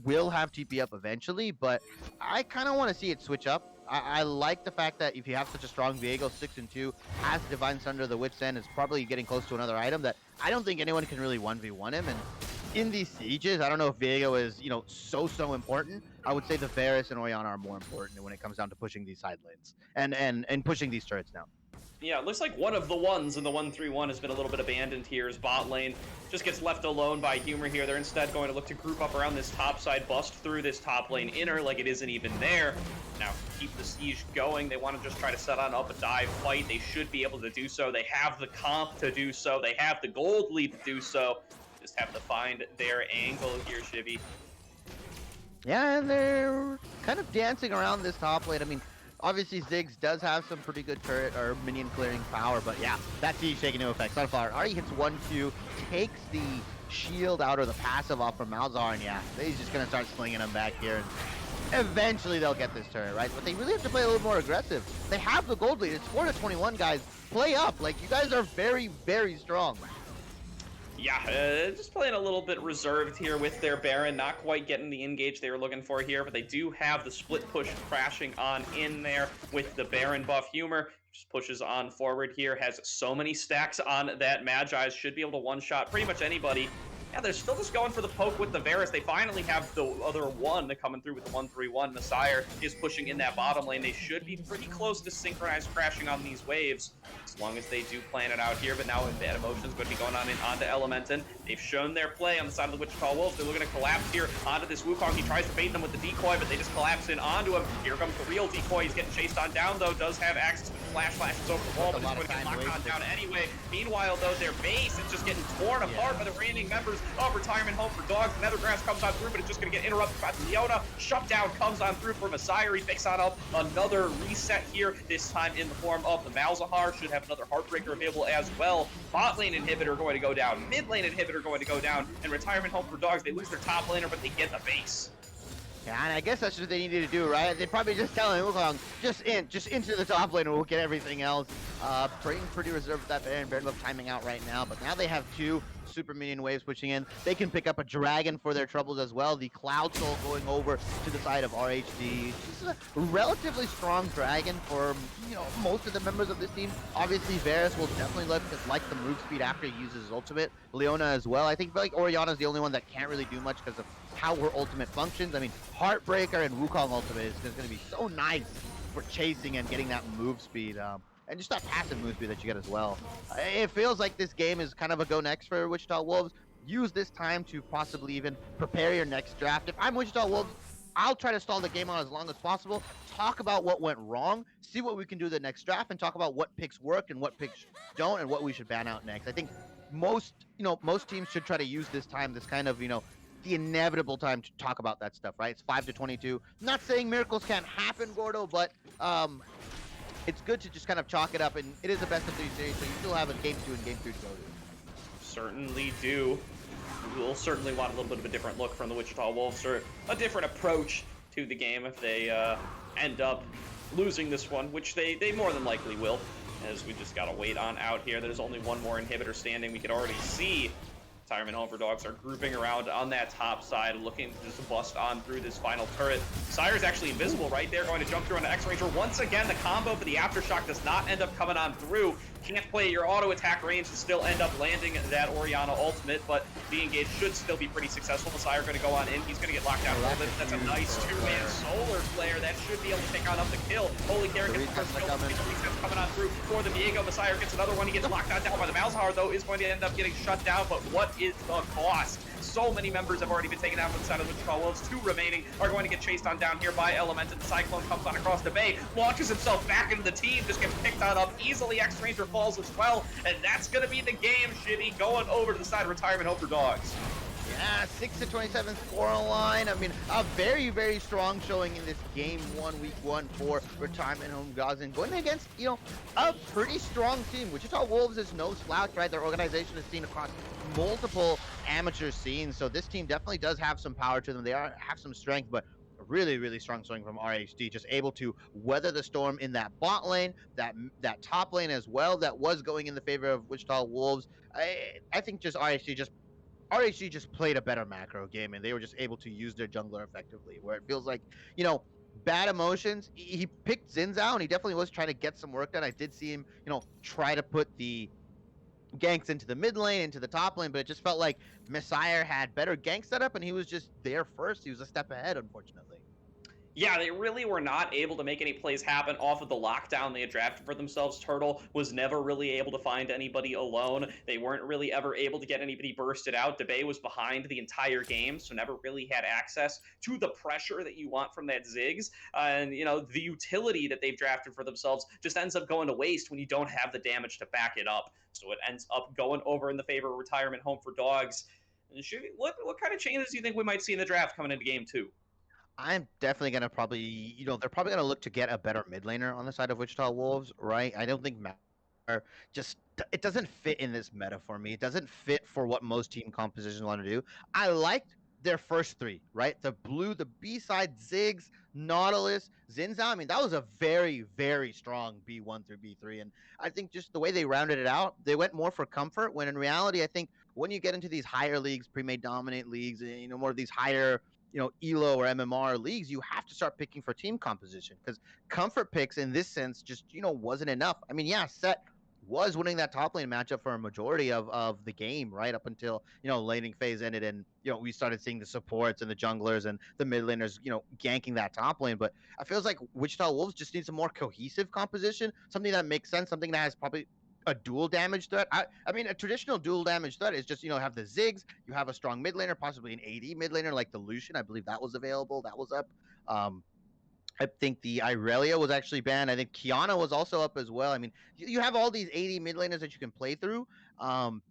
[SPEAKER 2] will have TP up eventually, but I kind of want to see it switch up. I like the fact that if you have such a strong Viego, 6-2, has Divine Sunder, the Wit's End is probably getting close to another item that I don't think anyone can really 1v1 him. And in these sieges, I don't know if Viego is, so important. I would say the Varus and Orianna are more important when it comes down to pushing these side lanes and pushing these turrets now.
[SPEAKER 1] Yeah, it looks like one of the ones in the 1-3-1 has been a little bit abandoned here as bot lane just gets left alone by Humor here. They're instead going to look to group up around this top side, bust through this top lane inner like it isn't even there. Now, keep the siege going. They want to just try to set on up a dive fight. They should be able to do so. They have the comp to do so. They have the gold lead to do so. Just have to find their angle here, Shivy.
[SPEAKER 2] Yeah, and they're kind of dancing around this top lane. I mean, obviously, Ziggs does have some pretty good turret or minion clearing power, but yeah, that siege taking no effect. Sunflower already hits 1-2, takes the shield out or the passive off from Malzahar, and yeah, he's just going to start slinging them back here. And eventually, they'll get this turret, right? But they really have to play a little more aggressive. They have the gold lead. It's 4-21, guys. Play up. Like, you guys are very, very strong.
[SPEAKER 1] Yeah, just playing a little bit reserved here with their Baron, not quite getting the engage they were looking for here, but they do have the split push crashing on in there with the Baron buff. Humor just pushes on forward here, has so many stacks on that Magi, should be able to one-shot pretty much anybody. Yeah, they're still just going for the poke with the Varus. They finally have the other one coming through with the 1-3-1. Messiah is pushing in that bottom lane. They should be pretty close to synchronized crashing on these waves, as long as they do plan it out here. But now Bad Emotion's going to be going on in onto Elementon. They've shown their play on the side of the Wichita Wolves. They're looking to collapse here onto this Wukong. He tries to bait them with the decoy, but they just collapse in onto him. Here comes the real decoy. He's getting chased on down, though. Does have access to the flashes over the wall, but he's going to get locked on down anyway. Meanwhile, though, their base is just getting torn apart by the remaining members of Retirement Home for Dogs. Nethergrass comes on through, but it's just going to get interrupted by Leona. Shutdown comes on through for Messiah. He picks on up another reset here, this time in the form of the Malzahar. Should have another Heartbreaker available as well. Bot lane inhibitor going to go down. Mid lane inhibitor going to go down. And Retirement Home for Dogs, they lose their top laner, but they get the base.
[SPEAKER 2] Yeah, and I guess that's what they needed to do, right? They probably just telling Wukong, just into the top lane and we'll get everything else. Pretty reserved with that Baron. Baron buff timing out right now, but now they have two super minion waves pushing in. They can pick up a dragon for their troubles as well. The Cloud Soul going over to the side of RHD. This is a relatively strong dragon for, most of the members of this team. Obviously, Varus will definitely like the move speed after he uses his ultimate. Leona as well. I think like Orianna is the only one that can't really do much because of how her ultimate functions. I mean, Heartbreaker and Wukong ultimate is going to be so nice for chasing and getting that move speed. And just that passive move speed that you get as well. It feels like this game is kind of a go next for Wichita Wolves. Use this time to possibly even prepare your next draft. If I'm Wichita Wolves, I'll try to stall the game out as long as possible. Talk about what went wrong, see what we can do the next draft, and talk about what picks work and what picks don't, and what we should ban out next. I think most teams should try to use this time, this kind of, the inevitable time to talk about that stuff, right? It's 5-22. Not saying miracles can't happen, Gordo, but it's good to just kind of chalk it up, and it is a best of 3 series, so you still have a game 2 and game 3 to go to.
[SPEAKER 1] Certainly do. We'll certainly want a little bit of a different look from the Wichita Wolves, or a different approach to the game if they end up losing this one, which they more than likely will, as we just gotta wait on out here. There's only one more inhibitor standing. We could already see Retirement Home for Dogs are grouping around on that top side, looking to just bust on through this final turret. Sire's actually invisible right there, going to jump through on the X-Ranger. Once again, the combo for the Aftershock does not end up coming on through. Can't play your auto attack range and still end up landing that Orianna ultimate, but the engage should still be pretty successful. Messiah going to go on in. He's going to get locked down a little bit. That's a nice two-man solar flare. That should be able to pick on up the kill. Holy Carrot gets the first kill. Coming on through for the Diego. Messiah gets another one. He gets locked down by the Malzahar, though, is going to end up getting shut down, but what is the cost? So many members have already been taken out from the side of the Wichita Wolves. 2 remaining are going to get chased on down here by Element, and the Cyclone comes on across the bay, launches himself back into the team, just gets picked on up easily. X-Ranger falls as well, and that's going to be the game, Shibby, going over to the side of Retirement Home for Dogs.
[SPEAKER 2] Yeah, 6-27 score on line. I mean, a very, very strong showing in this game 1, week 1 for Retirement Home Dogs, and going against, a pretty strong team. Wichita Wolves is no slouch, right? Their organization is seen across multiple amateur scenes, so this team definitely does have some power to them. They have some strength, but a really, really strong showing from RHD, just able to weather the storm in that bot lane, that top lane as well, that was going in the favor of Wichita Wolves. I think just RHG just played a better macro game, and they were just able to use their jungler effectively, where it feels like, bad emotions. He picked Zinzao, and he definitely was trying to get some work done. I did see him, try to put the ganks into the mid lane, into the top lane, but it just felt like Messiah had better gank setup, and he was just there first. He was a step ahead, unfortunately.
[SPEAKER 1] Yeah, they really were not able to make any plays happen off of the lockdown they had drafted for themselves. Turtle was never really able to find anybody alone. They weren't really ever able to get anybody bursted out. DeBay was behind the entire game, so never really had access to the pressure that you want from that Ziggs. And, the utility that they've drafted for themselves just ends up going to waste when you don't have the damage to back it up. So it ends up going over in the favor of Retirement Home for Dogs. What kind of changes do you think we might see in the draft coming into game 2?
[SPEAKER 2] I'm definitely gonna probably, they're probably gonna look to get a better mid laner on the side of Wichita Wolves, right? I don't think just it doesn't fit in this meta for me. It doesn't fit for what most team compositions want to do. I liked their first 3, right? The blue, the B side, Ziggs, Nautilus, Zinzao. I mean, that was a very, very strong B1 through B3, and I think just the way they rounded it out, they went more for comfort. When in reality, I think when you get into these higher leagues, pre-made dominant leagues, more of these higher ELO or MMR leagues, you have to start picking for team composition, because comfort picks in this sense just, wasn't enough. I mean, yeah, Set was winning that top lane matchup for a majority of the game, right up until, laning phase ended, and, we started seeing the supports and the junglers and the mid laners, ganking that top lane. But I feels like Wichita Wolves just needs a more cohesive composition, something that makes sense, something that has probably a dual damage threat. I mean, a traditional dual damage threat is just, have the Ziggs, you have a strong mid laner, possibly an AD mid laner like the Lucian. I believe that was available. That was up. I think the Irelia was actually banned. I think Kiana was also up as well. I mean, you have all these AD mid laners that you can play through. And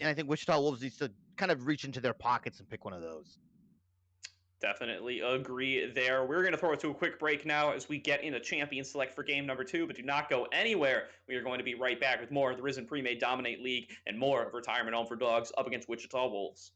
[SPEAKER 2] I think Wichita Wolves needs to kind of reach into their pockets and pick one of those.
[SPEAKER 1] Definitely agree there. We're going to throw it to a quick break now as we get into Champion Select for game number 2, but do not go anywhere. We are going to be right back with more of the Risen Premade Dominate League and more of Retirement Home for Dogs up against Wichita Wolves.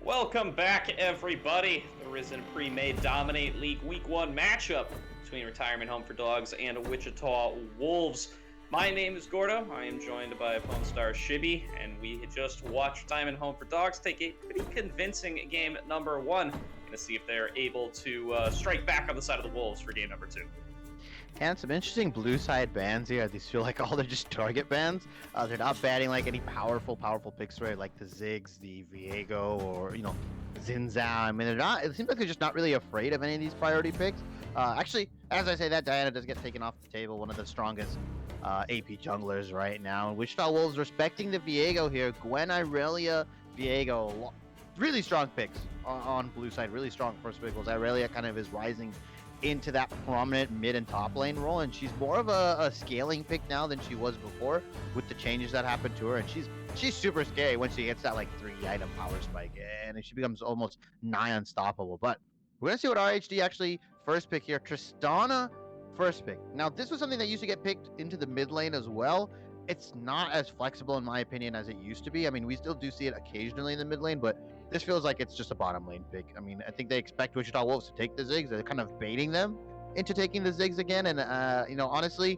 [SPEAKER 1] Welcome back, everybody. The Risen Premade Dominate League Week 1 matchup between Retirement Home for Dogs and Wichita Wolves. My name is Gordo. I am joined by Phone Star Shibby, and we just watched Retirement Home for Dogs take a pretty convincing game number 1. Going to see if they're able to strike back on the side of the Wolves for game number 2.
[SPEAKER 2] And some interesting blue side bans here. These feel like all they're just target bans. They're not banning like any powerful picks, right? Like the Ziggs, the Viego, or Zinzao. I mean, they're not. It seems like they're just not really afraid of any of these priority picks. Actually, as I say that, Diana does get taken off the table. One of the strongest AP junglers right now. And Wichita Wolves respecting the Viego here. Gwen, Irelia, Viego, really strong picks on blue side. Really strong first pick. Irelia kind of is rising into that prominent mid and top lane role, and she's more of a scaling pick now than she was before with the changes that happened to her. And she's super scary when she hits that like 3-item power spike, and she becomes almost nigh unstoppable. But we're gonna see what RHD actually first pick here. Tristana first pick. Now this was something that used to get picked into the mid lane as well. It's not as flexible in my opinion as it used to be. I mean, we still do see it occasionally in the mid lane, but this feels like it's just a bottom lane pick. I mean, I think they expect Wichita Wolves to take the Ziggs. They're kind of baiting them into taking the Ziggs again. And, honestly,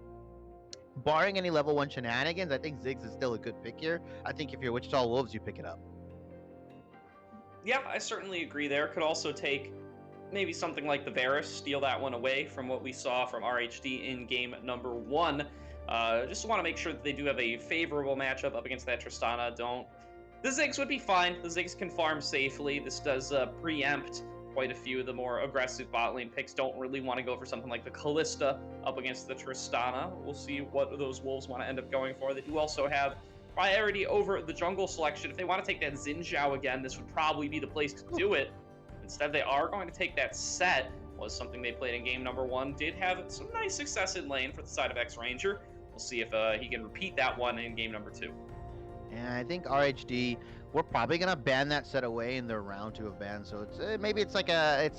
[SPEAKER 2] barring any level 1 shenanigans, I think Ziggs is still a good pick here. I think if you're Wichita Wolves, you pick it up.
[SPEAKER 1] Yeah, I certainly agree there. Could also take maybe something like the Varus, steal that one away from what we saw from RHD in game number 1. Just want to make sure that they do have a favorable matchup up against that Tristana. The Ziggs would be fine. The Ziggs can farm safely. This does preempt quite a few of the more aggressive bot lane picks. Don't really want to go for something like the Callista up against the Tristana. We'll see what those Wolves want to end up going for. They do also have priority over the jungle selection. If they want to take that Xin Zhao again, this would probably be the place to do it. Instead, they are going to take that Set. Was something they played in game number 1. Did have some nice success in lane for the side of X-Ranger. We'll see if he can repeat that one in game number 2.
[SPEAKER 2] And I think RHD, we're probably gonna ban that Set away in their round 2 of bans. So it's maybe it's like a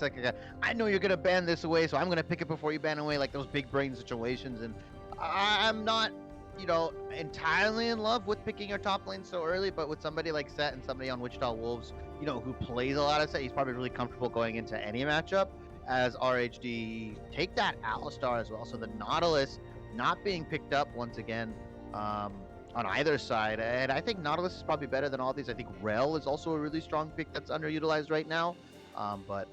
[SPEAKER 2] I know you're gonna ban this away, so I'm gonna pick it before you ban away, like those big brain situations. And I'm not, entirely in love with picking your top lane so early, but with somebody like Set and somebody on Wichita Wolves, who plays a lot of Set, he's probably really comfortable going into any matchup. As RHD take that Alistar as well, so the Nautilus not being picked up once again. On either side, and I think Nautilus is probably better than all these. I think Rel is also a really strong pick that's underutilized right now, but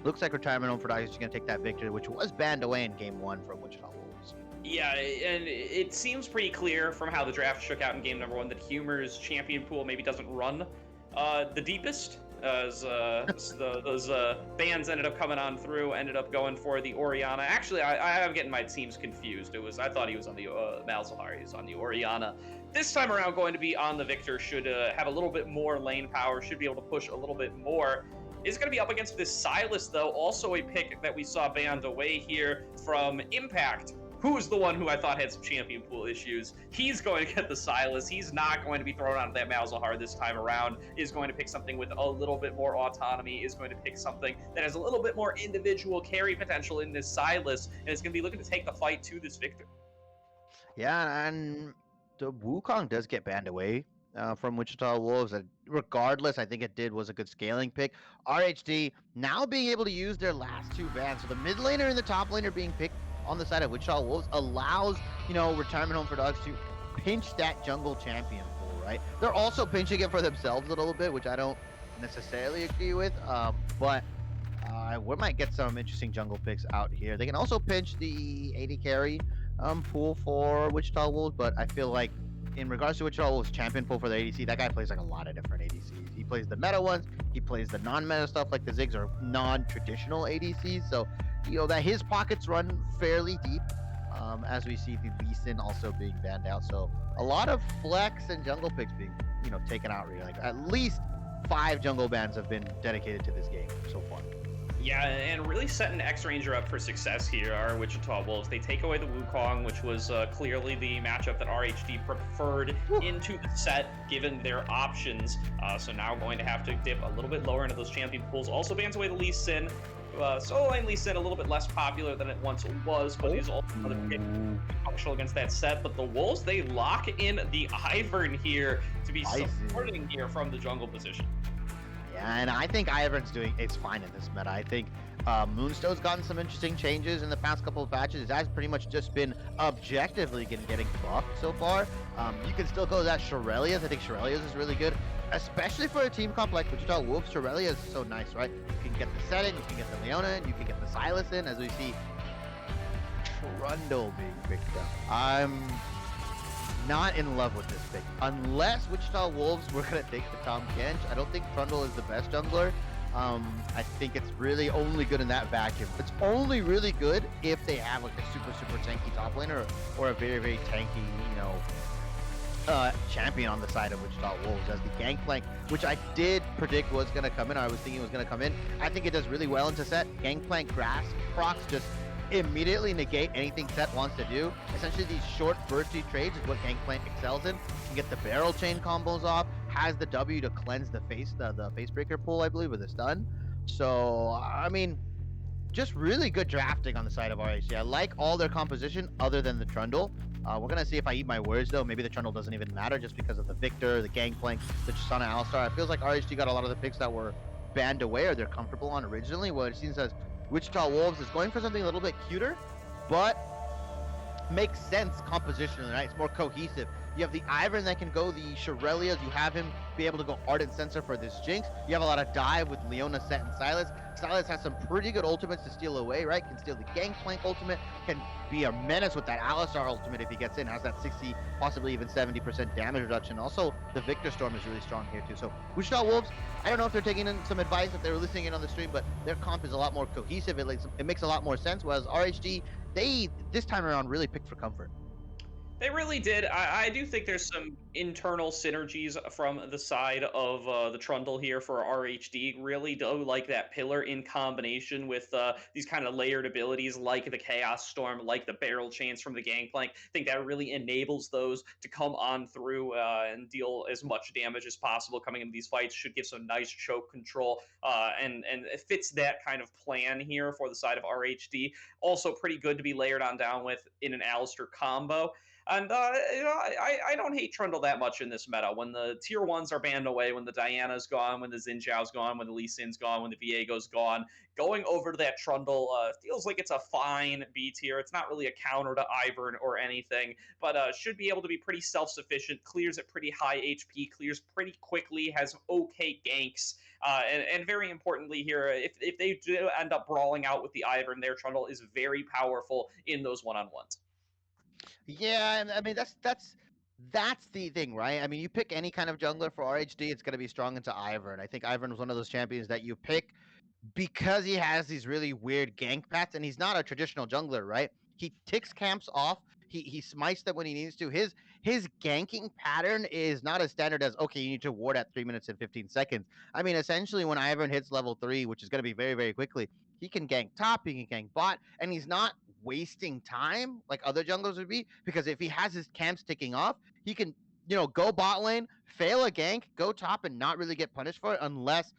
[SPEAKER 2] looks like Retirement Home for Dogs is going to take that victory, which was banned away in game 1 from Wichita Wolves.
[SPEAKER 1] Yeah, and it seems pretty clear from how the draft shook out in game number 1 that Humor's champion pool maybe doesn't run the deepest, as those bans ended up coming on through, ended up going for the Orianna. Actually, I am getting my teams confused. I thought he was on the Malzahar. He was on the Orianna. This time around, going to be on the Victor. Should have a little bit more lane power. Should be able to push a little bit more. Is going to be up against this Silas, though. Also a pick that we saw banned away here from Impact. Who's the one who I thought had some champion pool issues. He's going to get the Silas. He's not going to be thrown out of that Malzahar this time around. Is going to pick something with a little bit more autonomy. Is going to pick something that has a little bit more individual carry potential in this Silas. And is going to be looking to take the fight to this Victor.
[SPEAKER 2] Yeah, and the Wukong does get banned away from Wichita Wolves. Regardless, I think it was a good scaling pick. RHD now being able to use their last 2 bans. So the mid laner and the top laner being picked on the side of Wichita Wolves allows, Retirement Home for Dogs to pinch that jungle champion pool, right? They're also pinching it for themselves a little bit, which I don't necessarily agree with, but we might get some interesting jungle picks out here. They can also pinch the AD carry pool for Wichita Wolves, but I feel like in regards to Wichita Wolves champion pool for the ADC, that guy plays like a lot of different ADCs. He plays the meta ones, he plays the non-meta stuff like the Ziggs or non-traditional ADCs, so that his pockets run fairly deep, as we see the Lee Sin also being banned out. So a lot of flex and jungle picks being, taken out really. Like at least 5 jungle bans have been dedicated to this game so far.
[SPEAKER 1] Yeah, and really setting X-Ranger up for success here are Wichita Wolves. They take away the Wukong, which was clearly the matchup that RHD preferred into the set, given their options. So now going to have to dip a little bit lower into those champion pools. Also bans away the Lee Sin. Solo lane Lee Sin a little bit less popular than it once was, but he's also another pick functional against that set. But the Wolves, they lock in the Ivern here to be supporting here from the jungle position.
[SPEAKER 2] Yeah, and I think Ivern's doing it's fine in this meta. I think Moonstone's gotten some interesting changes in the past couple of patches. It has pretty much just been objectively getting buffed so far. You can still go that Shurelias. I think Shurelias is really good, especially for a team comp like Wichita Wolves. Shurelias is so nice, right? You can get the set in, you can get the Leona in, you can get the Silas in, as we see Trundle being picked up. I'm not in love with this pick. Unless Wichita Wolves were going to take the Tom Kench, I don't think Trundle is the best jungler. I think it's really only good in that vacuum. It's only really good if they have like a super tanky top laner or a very tanky, champion on the side of Wichita Wolves as the Gangplank, which I did predict was going to come in, or I was thinking was going to come in. I think it does really well into set. Gangplank grass procs just immediately negate anything Set wants to do. Essentially, these short bursty trades is what Gangplank excels in. Can get the barrel chain combos off, has the W to cleanse the face breaker pool, I believe, with a stun. So, I mean, just really good drafting on the side of RHC. I like all their composition other than the Trundle. We're going to see if I eat my words, though. Maybe the Trundle doesn't even matter just because of the Victor, the Gangplank, the Chisana Alistar. It feels like RHC got a lot of the picks that were banned away or they're comfortable on originally. What it seems as Wichita Wolves is going for something a little bit cuter, but makes sense compositionally, right? It's more cohesive. You have the Ivern that can go the Shurelias. You have him be able to go Ardent Sensor for this Jinx. You have a lot of dive with Leona, Set, and Silas. Silas has some pretty good ultimates to steal away, right? Can steal the Gangplank ultimate, can be a menace with that Alistar ultimate if he gets in, has that 60, possibly even 70% damage reduction. Also, the Victor Storm is really strong here too. So Wichita Wolves, I don't know if they're taking in some advice, if they were listening in on the stream, but their comp is a lot more cohesive. It makes a lot more sense, whereas RHG, they, this time around, really picked for comfort.
[SPEAKER 1] They really did. I do think there's some internal synergies from the side of the Trundle here for RHD. Really do like that pillar in combination with these kind of layered abilities like the Chaos Storm, like the barrel chains from the Gangplank. I think that really enables those to come on through and deal as much damage as possible coming into these fights. Should give some nice choke control and it fits that kind of plan here for the side of RHD. Also pretty good to be layered on down with in an Alistair combo. And I don't hate Trundle that much in this meta. When the tier ones are banned away, when the Diana's gone, when the Xin Zhao's gone, when the Lee Sin's gone, when the Viego's gone, going over to that Trundle feels like it's a fine B tier. It's not really a counter to Ivern or anything, but should be able to be pretty self-sufficient. Clears at pretty high HP, clears pretty quickly, has okay ganks, and very importantly here, if they do end up brawling out with the Ivern, their Trundle is very powerful in those one-on-ones.
[SPEAKER 2] Yeah, I mean that's the thing, right? I mean, you pick any kind of jungler for RHD, it's going to be strong into Ivern. I think Ivern was one of those champions that you pick because he has these really weird gank paths, and he's not a traditional jungler, right? He ticks camps off. He smites them when he needs to. His ganking pattern is not as standard as okay, you need to ward at 3 minutes and 15 seconds. I mean, essentially, when Ivern hits level 3, which is going to be very quickly, he can gank top, he can gank bot, and he's not wasting time like other junglers would be because if he has his camps ticking off, he can go bot lane, fail a gank, go top, and not really get punished for it unless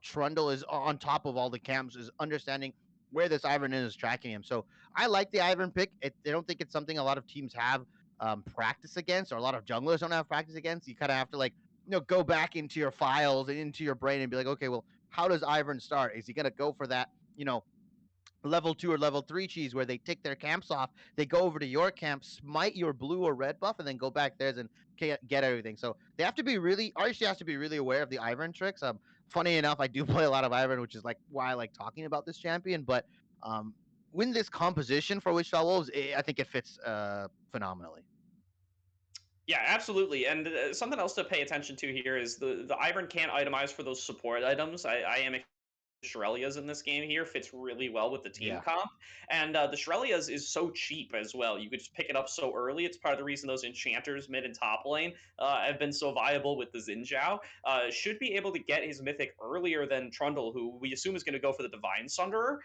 [SPEAKER 2] Trundle is on top of all the camps, is understanding where this Ivern is tracking him. So I like the Ivern pick. I don't think it's something a lot of teams have practice against, or a lot of junglers don't have practice against. You kind of have to go back into your files and into your brain and be like, okay, well, how does Ivern start? Is he gonna go for that, level 2 or level 3 cheese where they take their camps off, they go over to your camp, smite your blue or red buff, and then go back theirs and get everything. So they have to be really, RHC has to be really aware of the Ivern tricks. Funny enough, I do play a lot of Ivern, which is like why I like talking about this champion. But win this composition for Wichita Wolves, I think it fits phenomenally.
[SPEAKER 1] Yeah, absolutely. And something else to pay attention to here is the Ivern can't itemize for those support items. I am Shurelias in this game here fits really well with the team
[SPEAKER 2] Yeah.
[SPEAKER 1] comp. And the Shurelias is so cheap as well. You could just pick it up so early. It's part of the reason those enchanters mid and top lane have been so viable with the Xin Zhao. Should be able to get his mythic earlier than Trundle, who we assume is going to go for the Divine Sunderer.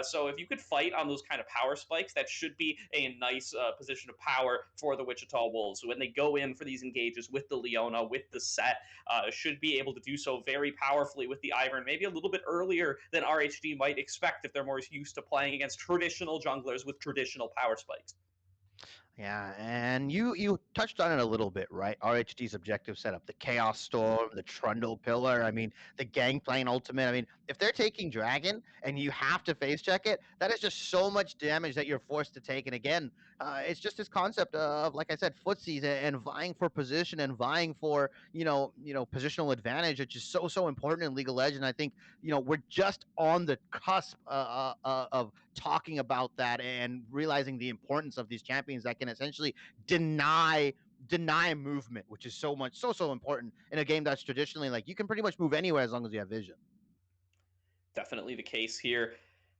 [SPEAKER 1] So if you could fight on those kind of power spikes, that should be a nice position of power for the Wichita Wolves. So when they go in for these engages with the Leona, with the set, should be able to do so very powerfully with the Ivern, maybe a little bit earlier than RHD might expect if they're more used to playing against traditional junglers with traditional power spikes.
[SPEAKER 2] Yeah, and you touched on it a little bit, right? RHD's objective setup, the Chaos Storm, the Trundle Pillar. I mean, the Gangplank Ultimate. I mean, if they're taking Dragon and you have to face check it, that is just so much damage that you're forced to take. And again, it's just this concept of, like I said, footsies and vying for position and vying for positional advantage, which is so important in League of Legends. I think we're just on the cusp of talking about that and realizing the importance of these champions that can essentially deny movement, which is so important in a game that's traditionally like you can pretty much move anywhere as long as you have vision.
[SPEAKER 1] Definitely the case here.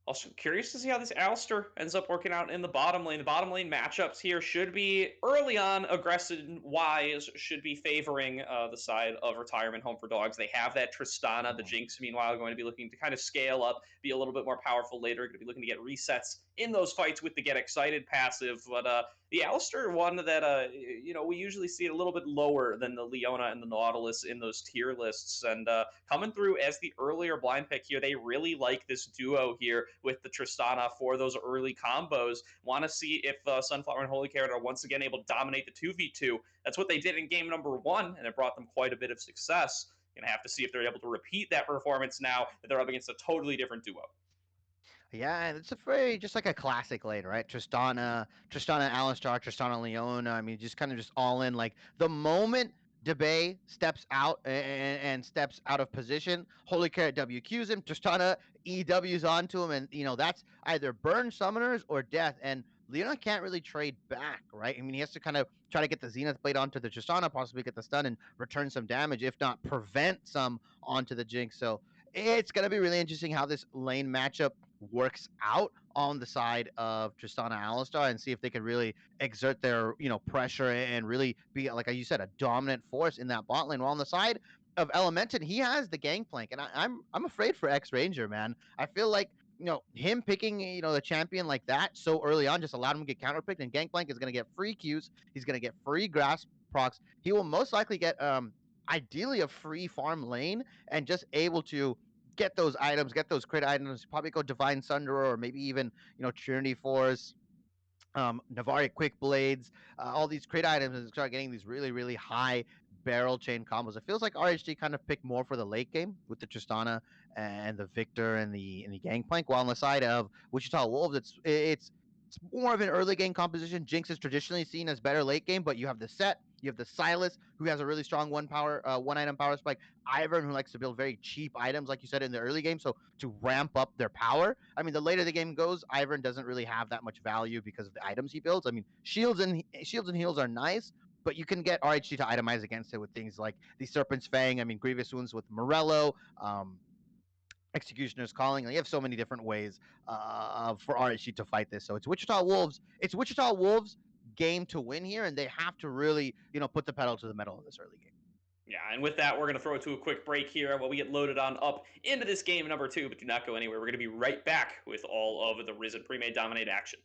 [SPEAKER 1] Also curious to see how this Alistair ends up working out in the bottom lane. The bottom lane matchups here should be early on aggressive wise, should be favoring the side of Retirement Home for Dogs. They have that Tristana. The
[SPEAKER 2] Mhm.
[SPEAKER 1] Jinx, meanwhile, going to be looking to kind of scale up, be a little bit more powerful later. Going to be looking to get resets in those fights with the Get Excited passive. But the Alistair one that we usually see a little bit lower than the Leona and the Nautilus in those tier lists, and coming through as the earlier blind pick here. They really like this duo here with the Tristana for those early combos. Want to see if Sunflower and Holy Carrot are once again able to dominate the 2v2. That's what they did in game number 1, and it brought them quite a bit of success. Gonna have to see if they're able to repeat that performance now that they're up against a totally different duo.
[SPEAKER 2] Yeah, and it's a very just like a classic lane, right? Tristana Alistar, Tristana Leona. I mean, just kind of just all in. Like the moment Debay steps out and steps out of position, Holy Carrot WQs him, Tristana EWs onto him, and that's either burn summoners or death. And Leona can't really trade back, right? I mean, he has to kind of try to get the Zenith Blade onto the Tristana, possibly get the stun and return some damage, if not prevent some onto the Jinx. So it's going to be really interesting how this lane matchup works out on the side of Tristana Alistar and see if they can really exert their pressure and really be, like you said, a dominant force in that bot lane. While on the side of Elementon, he has the Gangplank, and I'm afraid for X Ranger, man. I feel like him picking the champion like that so early on just allowed him to get counterpicked, and Gangplank is going to get free Qs. He's going to get free grass procs. He will most likely get ideally a free farm lane and just able to get those items, get those crit items, probably go Divine Sunderer or maybe even, Trinity Force, Navari Quick Blades, all these crit items and start getting these really, really high barrel chain combos. It feels like RHG kind of picked more for the late game with the Tristana and the Victor and the Gangplank, while on the side of Wichita Wolves, it's more of an early game composition. Jinx is traditionally seen as better late game, but you have the Set, you have the Silas, who has a really strong one item power spike. Ivern, who likes to build very cheap items, like you said, in the early game, so to ramp up their power. I mean, the later the game goes, Ivern doesn't really have that much value because of the items he builds. I mean, shields and heals are nice, but you can get RHG to itemize against it with things like the Serpent's Fang. I mean, Grievous Wounds with Morello. Executioner's Calling. You have so many different ways for RHG to fight this. So it's Wichita Wolves. It's Wichita Wolves' game to win here, and they have to really, put the pedal to the metal in this early game.
[SPEAKER 1] Yeah, and with that, we're going to throw it to a quick break here while we get loaded on up into this game number 2, but do not go anywhere. We're going to be right back with all of the Risen Premade Dominate action.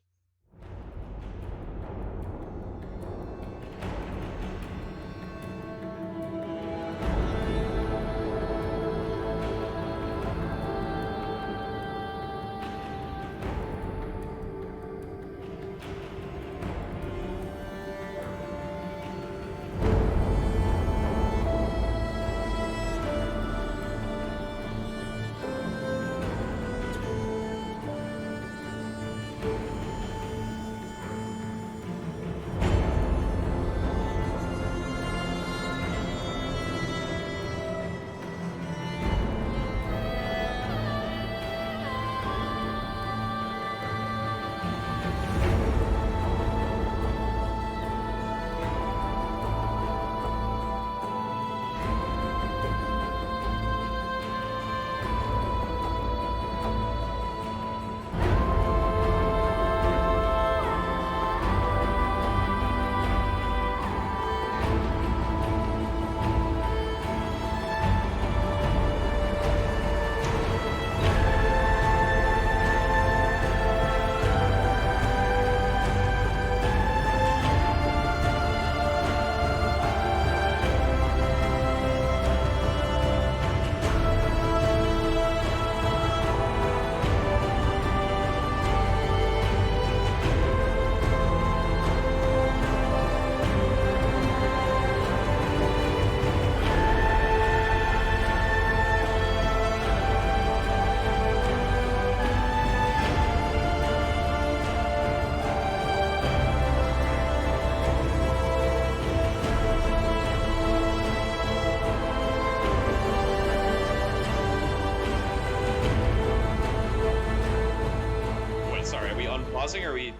[SPEAKER 1] pausing, or are we?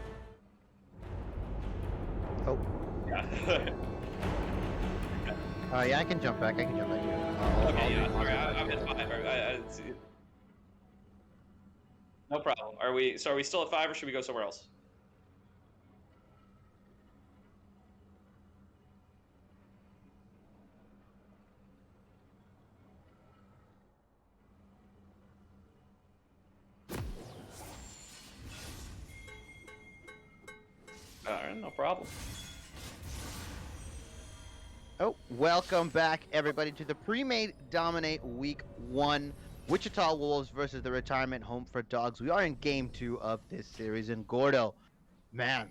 [SPEAKER 2] Oh.
[SPEAKER 1] Yeah.
[SPEAKER 2] Yeah, I can jump back. I can jump back here.
[SPEAKER 1] Okay, yeah. Sorry, I'm at 5. No problem. Are we? So are we still at 5, or should we go somewhere else? All right, no problem.
[SPEAKER 2] Oh, welcome back, everybody, to the Premade Dominate Week 1. Wichita Wolves versus the Retirement Home for Dogs. We are in Game 2 of this series. And Gordo, man,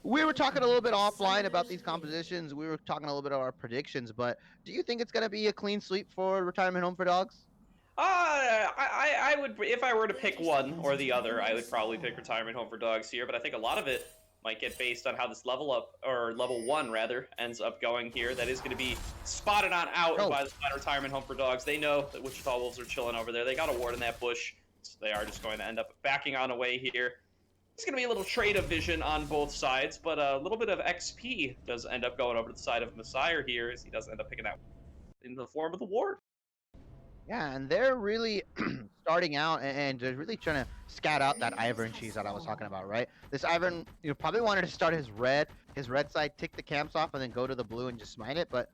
[SPEAKER 2] we were talking a little bit offline about these compositions. We were talking a little bit about our predictions, but do you think it's going to be a clean sweep for Retirement Home for Dogs?
[SPEAKER 1] I would, if I were to pick one or the other, I would probably pick Retirement Home for Dogs here, but I think a lot of it might get based on how this level up, or level 1 rather, ends up going here. That is going to be spotted on out by the Retirement Home for Dogs. They know that Wichita Wolves are chilling over there. They got a ward in that bush, so they are just going to end up backing on away here. It's going to be a little trade of vision on both sides, but a little bit of XP does end up going over to the side of Messiah here, as he does end up picking that in the form of the ward.
[SPEAKER 2] Yeah, and they're really starting out and they're really trying to scat out that Ivern cheese that I was talking about, right? This Ivern, probably wanted to start his red side, tick the camps off, and then go to the blue and just smite it. But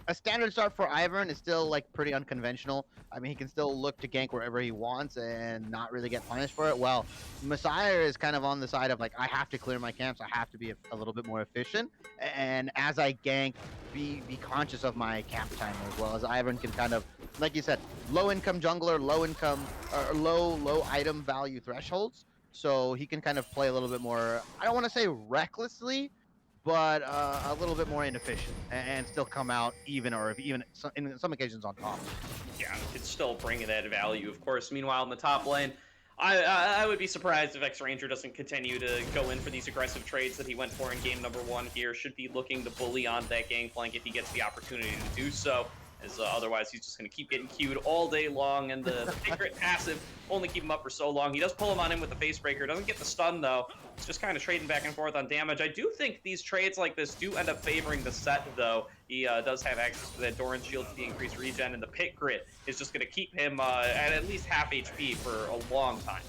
[SPEAKER 2] a standard start for Ivern is still like pretty unconventional. I mean, he can still look to gank wherever he wants and not really get punished for it. Well, Messiah is kind of on the side of like, I have to clear my camps. I have to be a little bit more efficient. And as I gank, be conscious of my camp time, as well as Ivern can kind of, like you said, low income jungler, low income or low item value thresholds. So he can kind of play a little bit more, I don't want to say recklessly, but a little bit more inefficient and still come out even, or if even in some occasions on top.
[SPEAKER 1] Yeah, it's still bringing that value, of course. Meanwhile, in the top lane, I would be surprised if X-Ranger doesn't continue to go in for these aggressive trades that he went for in game number 1 here. Should be looking to bully on that gangplank if he gets the opportunity to do so. As otherwise, he's just going to keep getting queued all day long, and the secret passive only keep him up for so long. He does pull him on in with the face breaker. Doesn't get the stun, though. It's just kind of trading back and forth on damage. I do think these trades like this do end up favoring the set, though. He does have access to that Doran shield for the increased regen, and the pit grit is just going to keep him at least half HP for a long time.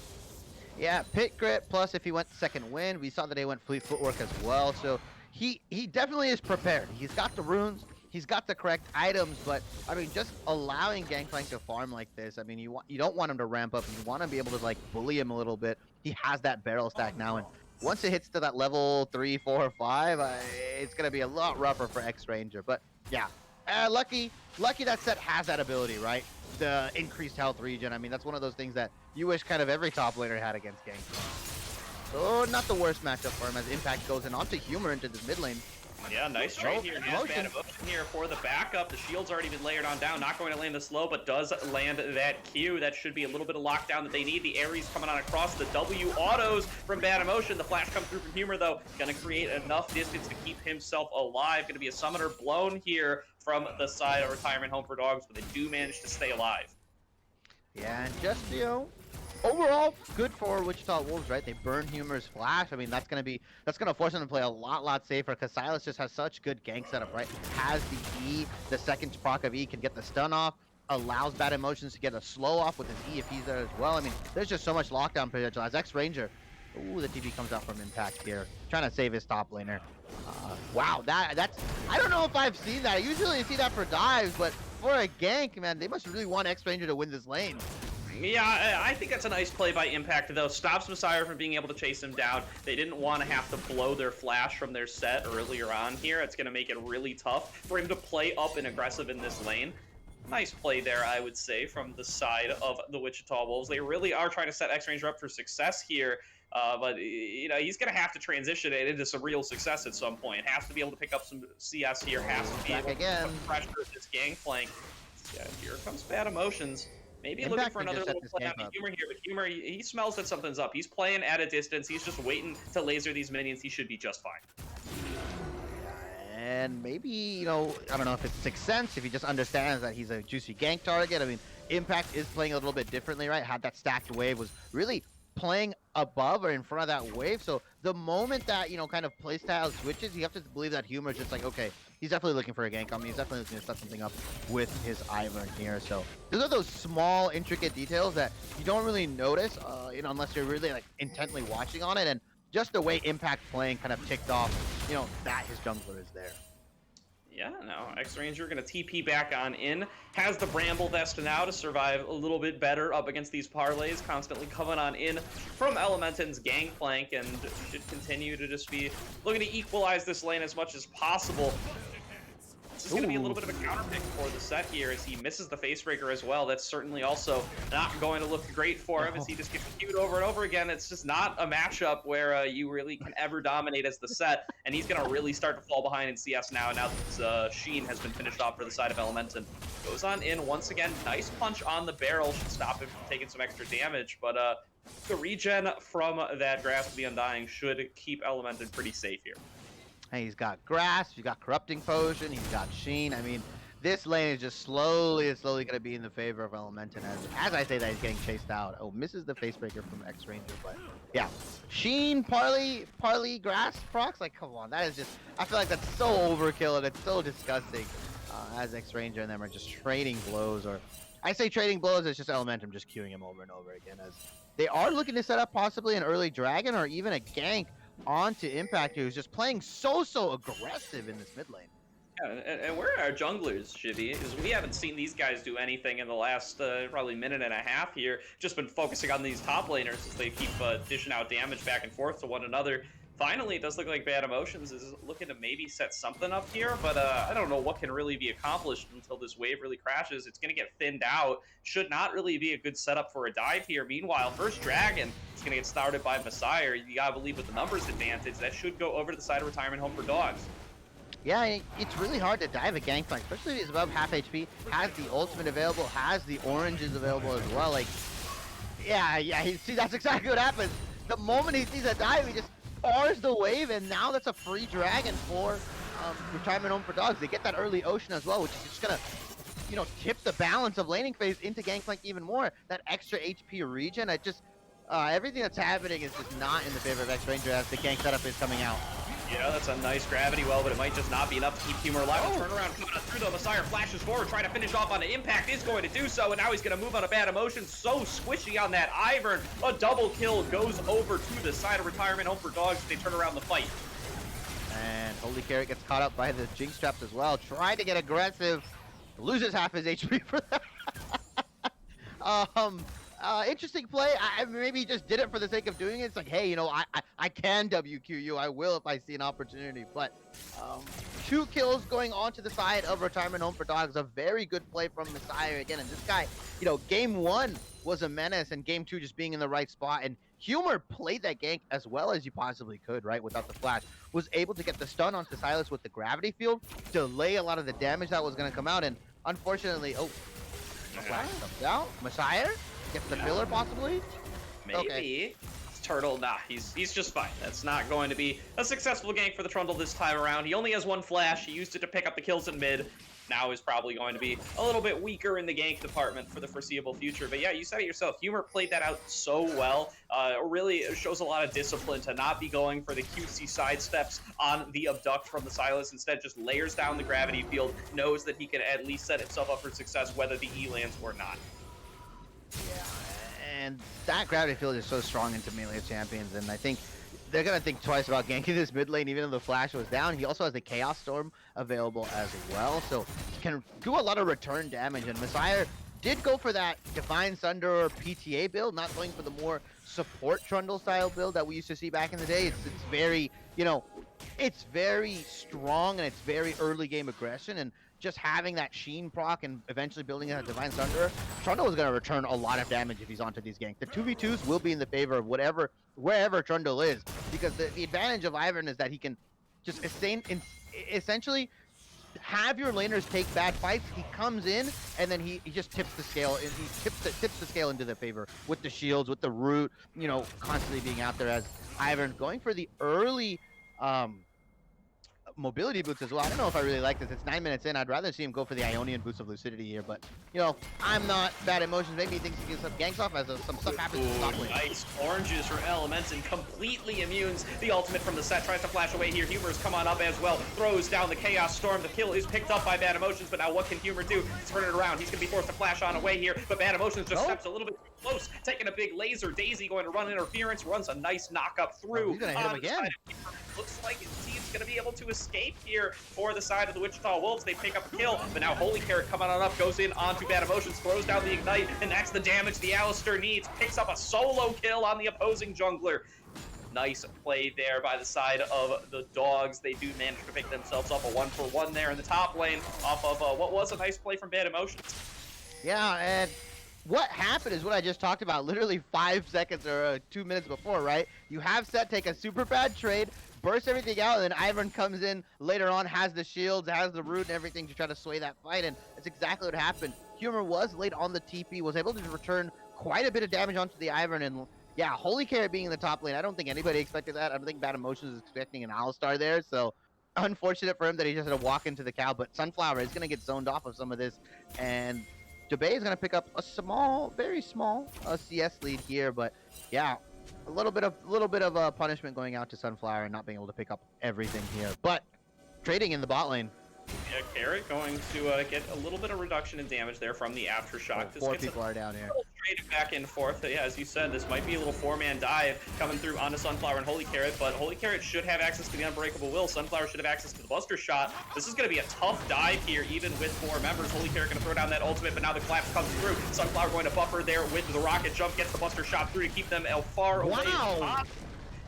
[SPEAKER 2] Yeah, pit grit, plus if he went second wind, we saw that he went fleet footwork as well. So he definitely is prepared. He's got the runes. He's got the correct items, but I mean, just allowing Gangplank to farm like this, I mean, you don't want him to ramp up. You want to be able to like bully him a little bit. He has that barrel stack now, and once it hits to that level 3, 4, 5, it's gonna be a lot rougher for X-Ranger. But yeah, lucky that set has that ability, right? The increased health regen. I mean, that's one of those things that you wish kind of every top laner had against Gangplank. So not the worst matchup for him as Impact goes in onto Humor into this mid lane.
[SPEAKER 1] Yeah, nice trade here. Has bad emotion here for the backup. The shield's already been layered on down. Not going to land the slow, but does land that Q. That should be a little bit of lockdown that they need. The Ares coming on across the W autos from Bad Emotion. The flash comes through from Humor, though. Going to create enough distance to keep himself alive. Going to be a summoner blown here from the side of Retirement Home for Dogs, but they do manage to stay alive.
[SPEAKER 2] Yeah, and just, overall, good for Wichita Wolves, right? They burn Humor's flash. I mean, that's gonna force them to play a lot safer because Silas just has such good gank setup, right? Has the E, the second proc of E can get the stun off, allows Bad Emotions to get a slow off with his E if he's there as well. I mean, there's just so much lockdown potential as X-Ranger. Ooh, the TP comes out from Impact here, trying to save his top laner. Wow, that's I don't know if I've seen that. I usually see that for dives, but for a gank, man, they must really want X-Ranger to win this lane.
[SPEAKER 1] Yeah, I think that's a nice play by Impact, though. Stops Messiah from being able to chase him down. They didn't want to have to blow their flash from their set earlier on here. It's going to make it really tough for him to play up and aggressive in this lane. Nice play there, I would say, from the side of the Wichita Wolves. They really are trying to set X-Ranger up for success here. But, he's going to have to transition it into some real success at some point. Has to be able to pick up some CS here. Has to be able to put pressure at this gangplank. Yeah, here comes Bad Emotions. Maybe
[SPEAKER 2] Impact
[SPEAKER 1] looking for another little play on Humor here, but Humor, he smells that something's up. He's playing at a distance. He's just waiting to laser these minions. He should be just fine.
[SPEAKER 2] And maybe, I don't know if it's Sixth Sense, if he just understands that he's a juicy gank target. I mean, Impact is playing a little bit differently, right? Had that stacked wave, was really playing above or in front of that wave. So the moment that, kind of playstyle switches, you have to believe that Humor is just like, okay, he's definitely looking for a gank on me. He's definitely looking to set something up with his Ivern here. So those are those small, intricate details that you don't really notice, unless you're really like intently watching on it. And just the way Impact playing kind of ticked off, that his jungler is there.
[SPEAKER 1] Yeah, no, X-Ranger going to TP back on in. Has the Bramble Vest now to survive a little bit better up against these parlays. Constantly coming on in from Elementon's Gangplank and should continue to just be looking to equalize this lane as much as possible. This is going to be a little bit of a counterpick for the set here as he misses the Facebreaker as well. That's certainly also not going to look great for him as he just gets queued over and over again. It's just not a matchup where you really can ever dominate as the set, and he's going to really start to fall behind in CS now that Sheen has been finished off for the side of Elementon. Goes on in once again. Nice punch on the barrel. Should stop him from taking some extra damage, but the regen from that Grasp of the Undying should keep Elementon pretty safe here.
[SPEAKER 2] Hey, he's got Grasp, he's got Corrupting Potion, he's got Sheen. I mean, this lane is just slowly going to be in the favor of Elementon as I say that he's getting chased out. Oh, misses the Facebreaker from X-Ranger, but yeah. Sheen, Parley, Grasp procs, like, come on, that is just, I feel like that's so overkill and it's so disgusting as X-Ranger and them are just trading blows, or I say trading blows, it's just Elementum just queuing him over and over again as they are looking to set up possibly an early Dragon or even a gank onto Impact, who's just playing so aggressive in this mid lane.
[SPEAKER 1] Yeah, and where are our junglers, Shivy? Because we haven't seen these guys do anything in the last probably minute and a half here. Just been focusing on these top laners as they keep dishing out damage back and forth to one another. Finally, it does look like Bad Emotions is looking to maybe set something up here, but I don't know what can really be accomplished until this wave really crashes. It's going to get thinned out. Should not really be a good setup for a dive here. Meanwhile, first Dragon is going to get started by Messiah. You got to believe with the numbers advantage, that should go over to the side of Retirement Home for Dogs.
[SPEAKER 2] Yeah, it's really hard to dive a Gangplank, especially if he's above half HP, has the ultimate available, has the oranges available as well. Like, yeah, see, that's exactly what happens. The moment he sees a dive, he just bars the wave, and now that's a free Dragon for Retirement Home for Dogs. They get that early Ocean as well, which is just gonna, tip the balance of laning phase into Gangplank even more. That extra HP regen, everything that's happening is just not in the favor of X-Ranger as the gank setup is coming out.
[SPEAKER 1] Yeah, that's a nice gravity well, but it might just not be enough to keep Humor alive. Turnaround coming up through the Messiah, flashes forward, trying to finish off on the Impact, is going to do so, and now he's going to move on a Bad Emotion. So squishy on that Ivern. A double kill goes over to the side of Retirement Home for Dogs. They turn around the fight.
[SPEAKER 2] And Holy Carrot gets caught up by the Jinx traps as well, trying to get aggressive, loses half his HP for that. Interesting play. Maybe he just did it for the sake of doing it. It's like, hey, I can WQ you. I will if I see an opportunity. But 2 kills going on to the side of Retirement Home for Dogs. A very good play from Messiah again. And this guy, game 1 was a menace, and game 2 just being in the right spot. And Humor played that gank as well as you possibly could, right? Without the flash. Was able to get the stun onto Silas with the gravity field, delay a lot of the damage that was going to come out. And unfortunately, flash comes out. Messiah gets the pillar, possibly?
[SPEAKER 1] Maybe.
[SPEAKER 2] Okay.
[SPEAKER 1] Turtle, nah, he's just fine. That's not going to be a successful gank for the Trundle this time around. He only has 1 flash. He used it to pick up the kills in mid. Now is probably going to be a little bit weaker in the gank department for the foreseeable future. But yeah, you said it yourself. Humor played that out so well. It really shows a lot of discipline to not be going for the cutesy sidesteps on the abduct from the Silas. Instead, just layers down the gravity field, knows that he can at least set himself up for success, whether the E lands or not.
[SPEAKER 2] Yeah, and that gravity field is so strong into melee champions, and I think they're going to think twice about ganking this mid lane, even though the flash was down. He also has the Chaos Storm available as well, so he can do a lot of return damage, and Messiah did go for that Divine Thunder or PTA build, not going for the more support Trundle style build that we used to see back in the day. It's very, it's very strong, and it's very early game aggression, and just having that Sheen proc and eventually building a Divine Thunder, Trundle is going to return a lot of damage if he's onto these ganks. The 2v2s will be in the favor of wherever Trundle is, because the advantage of Ivern is that he can just essentially have your laners take bad fights. He comes in and then he just tips the scale, and he tips the scale into the favor with the shields, with the root, constantly being out there as Ivern going for the early mobility boots as well. I don't know if I really like this. It's 9 minutes in. I'd rather see him go for the Ionian boots of lucidity here, but you know, I'm not bad at motions. Maybe he thinks he can get some ganks off as some stuff happens in the top lane.
[SPEAKER 1] Nice oranges for Elements and completely immunes the ultimate from the set. Tries to flash away here. Humor's come on up as well. Throws down the Chaos Storm. The kill is picked up by Bad Emotions, but now what can Humor do? Turn it around. He's going to be forced to flash on away here, but Bad Emotions just steps a little bit too close, taking a big laser. Daisy going to run interference, runs a nice knock up through.
[SPEAKER 2] He's going to hit him again.
[SPEAKER 1] Looks like his team's going to be able to escape here for the side of the Wichita Wolves. They pick up a kill, but now Holy Carrot coming on up, goes in onto Bad Emotions, throws down the Ignite, and that's the damage the Alistair needs. Picks up a solo kill on the opposing jungler. Nice play there by the side of the Dogs. They do manage to pick themselves up a 1-for-1 there in the top lane off of what was a nice play from Bad Emotions.
[SPEAKER 2] Yeah, and what happened is what I just talked about literally 5 seconds or 2 minutes before, right? You have Set take a super bad trade, burst everything out, and then Ivern comes in later on, has the shields, has the root and everything to try to sway that fight, and that's exactly what happened. Humor was late on the TP, was able to return quite a bit of damage onto the Ivern, and yeah, Holy Carrot being in the top lane, I don't think anybody expected that. I don't think Bad Emotions is expecting an Alistar there, so unfortunate for him that he just had to walk into the cow, but Sunflower is going to get zoned off of some of this, and Debay is going to pick up a small, very small CS lead here, but yeah, a little bit of punishment going out to Sunflower and not being able to pick up everything here, but trading in the bot lane.
[SPEAKER 1] Yeah, Carrot going to get a little bit of reduction in damage there from the Aftershock.
[SPEAKER 2] Oh, 4 people are down here.
[SPEAKER 1] Traded back and forth. Yeah, as you said, this might be a little 4-man dive coming through onto Sunflower and Holy Carrot, but Holy Carrot should have access to the Unbreakable Will. Sunflower should have access to the Buster Shot. This is going to be a tough dive here, even with 4 members. Holy Carrot going to throw down that ultimate, but now the collapse comes through. Sunflower going to buffer there with the rocket jump, gets the Buster Shot through to keep them far away.
[SPEAKER 2] Wow!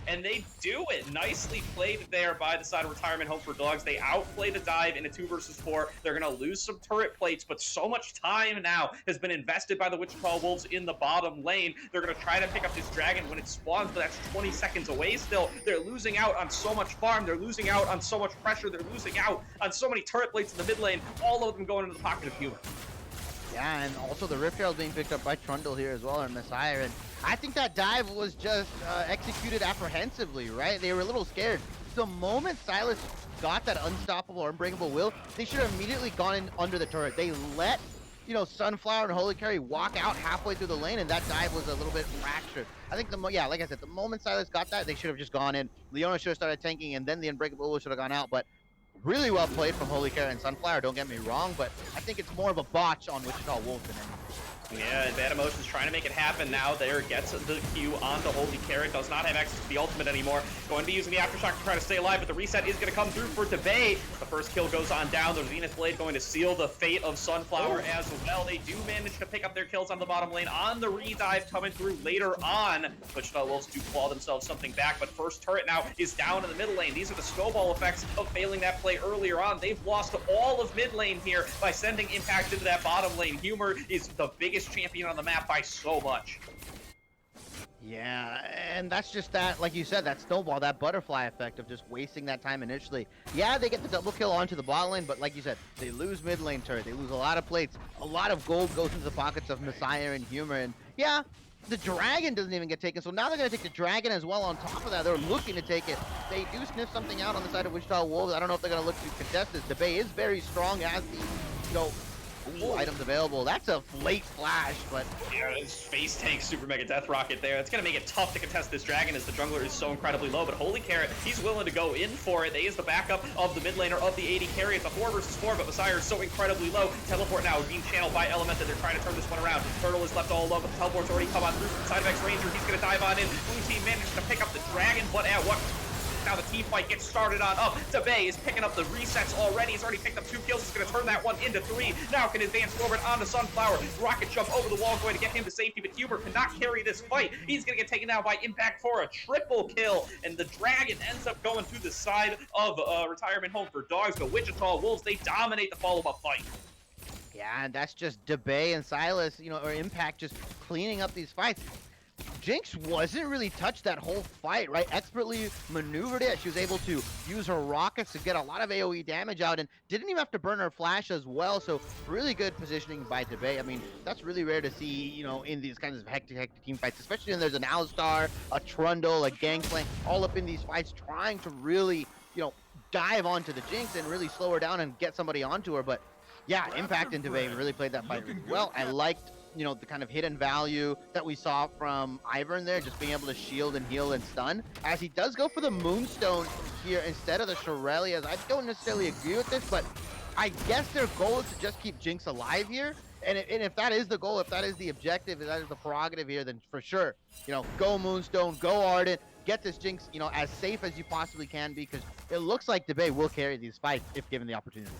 [SPEAKER 1] And they do it. Nicely played there by the side of Retirement Home for Dogs. They outplay the dive in a 2 versus 4. They're going to lose some turret plates, but so much time now has been invested by the Wichita Wolves in the bottom lane. They're going to try to pick up this dragon when it spawns, but that's 20 seconds away still. They're losing out on so much farm. They're losing out on so much pressure. They're losing out on so many turret plates in the mid lane, all of them going into the pocket of Humor.
[SPEAKER 2] Yeah, and also the Rift Herald being picked up by Trundle here as well, and Messiah, and I think that dive was just executed apprehensively, right? They were a little scared. The moment Silas got that unstoppable or unbreakable will, they should have immediately gone in under the turret. They let, you know, Sunflower and Holy Carry walk out halfway through the lane, and that dive was a little bit fractured. I think like I said, the moment Silas got that, they should have just gone in. Leona should have started tanking, and then the unbreakable will should have gone out, but really well played from Holy Carrot and Sunflower, don't get me wrong, but I think it's more of a botch on Wichita Wolves than anything.
[SPEAKER 1] Yeah, and Bad Emotions trying to make it happen now. There gets the Q onto Holy Carrot. Does not have access to the ultimate anymore. Going to be using the Aftershock to try to stay alive, but the reset is going to come through for Debay. The first kill goes on down. The Zenith Blade going to seal the fate of Sunflower as well. They do manage to pick up their kills on the bottom lane on the redive coming through later on. Wichita Wolves do claw themselves something back, but first turret now is down in the middle lane. These are the snowball effects of failing that play earlier on. They've lost all of mid lane here by sending Impact into that bottom lane. Humor is the biggest champion on the map by so much.
[SPEAKER 2] Yeah, and that's just that, like you said, that snowball, that butterfly effect of just wasting that time initially. Yeah, they get the double kill onto the bot lane, but like you said, they lose mid lane turret, they lose a lot of plates, a lot of gold goes into the pockets of Messiah and Humor, and yeah, the dragon doesn't even get taken, so now they're going to take the dragon as well on top of that. They're looking to take it. They do sniff something out on the side of Wichita Wolves. I don't know if they're going to look to contest this. Debay is very strong as the, you know, items available. That's a late flash, but
[SPEAKER 1] yeah, his face tank super mega death rocket there. It's gonna make it tough to contest this dragon as the jungler is so incredibly low. But Holy Carrot, he's willing to go in for it. They is the backup of the mid laner of the AD carry. It's a 4 versus 4, but Messiah is so incredibly low. Teleport now being channeled by Element that they're trying to turn this one around. Turtle is left all alone, but the teleport's already come on through from side of X Ranger. He's gonna dive on in. Blue team managed to pick up the dragon, but at what? Now the team fight gets started on up. Debay is picking up the resets already. He's already picked up 2 kills. He's going to turn that one into 3. Now can advance forward onto Sunflower. Rocket jump over the wall going to get him to safety, but Huber cannot carry this fight. He's going to get taken down by Impact for a triple kill, and the dragon ends up going to the side of Retirement Home for Dogs. But Wichita Wolves, they dominate the follow-up fight.
[SPEAKER 2] yeah, and that's just Debay and Silas, you know, or Impact just cleaning up these fights. Jinx wasn't really touched that whole fight, right? Expertly maneuvered it. She was able to use her rockets to get a lot of AoE damage out and didn't even have to burn her flash as well. So really good positioning by Debay. I mean, that's really rare to see, you know, in these kinds of hectic team fights, especially when there's an Alistar, a Trundle, a Gangplank, all up in these fights trying to really, you know, dive onto the Jinx and really slow her down and get somebody onto her. But yeah, Impact and Debate really played that fight really well. I liked, you know, the kind of hidden value that we saw from Ivern there, just being able to shield and heal and stun. As he does go for the Moonstone here instead of the Shurelya's. I don't necessarily agree with this, but I guess their goal is to just keep Jinx alive here. And if that is the goal, if that is the objective, if that is the prerogative here, then for sure, you know, go Moonstone, go Ardent, get this Jinx, you know, as safe as you possibly can, because it looks like Debate will carry these fights if given the opportunity.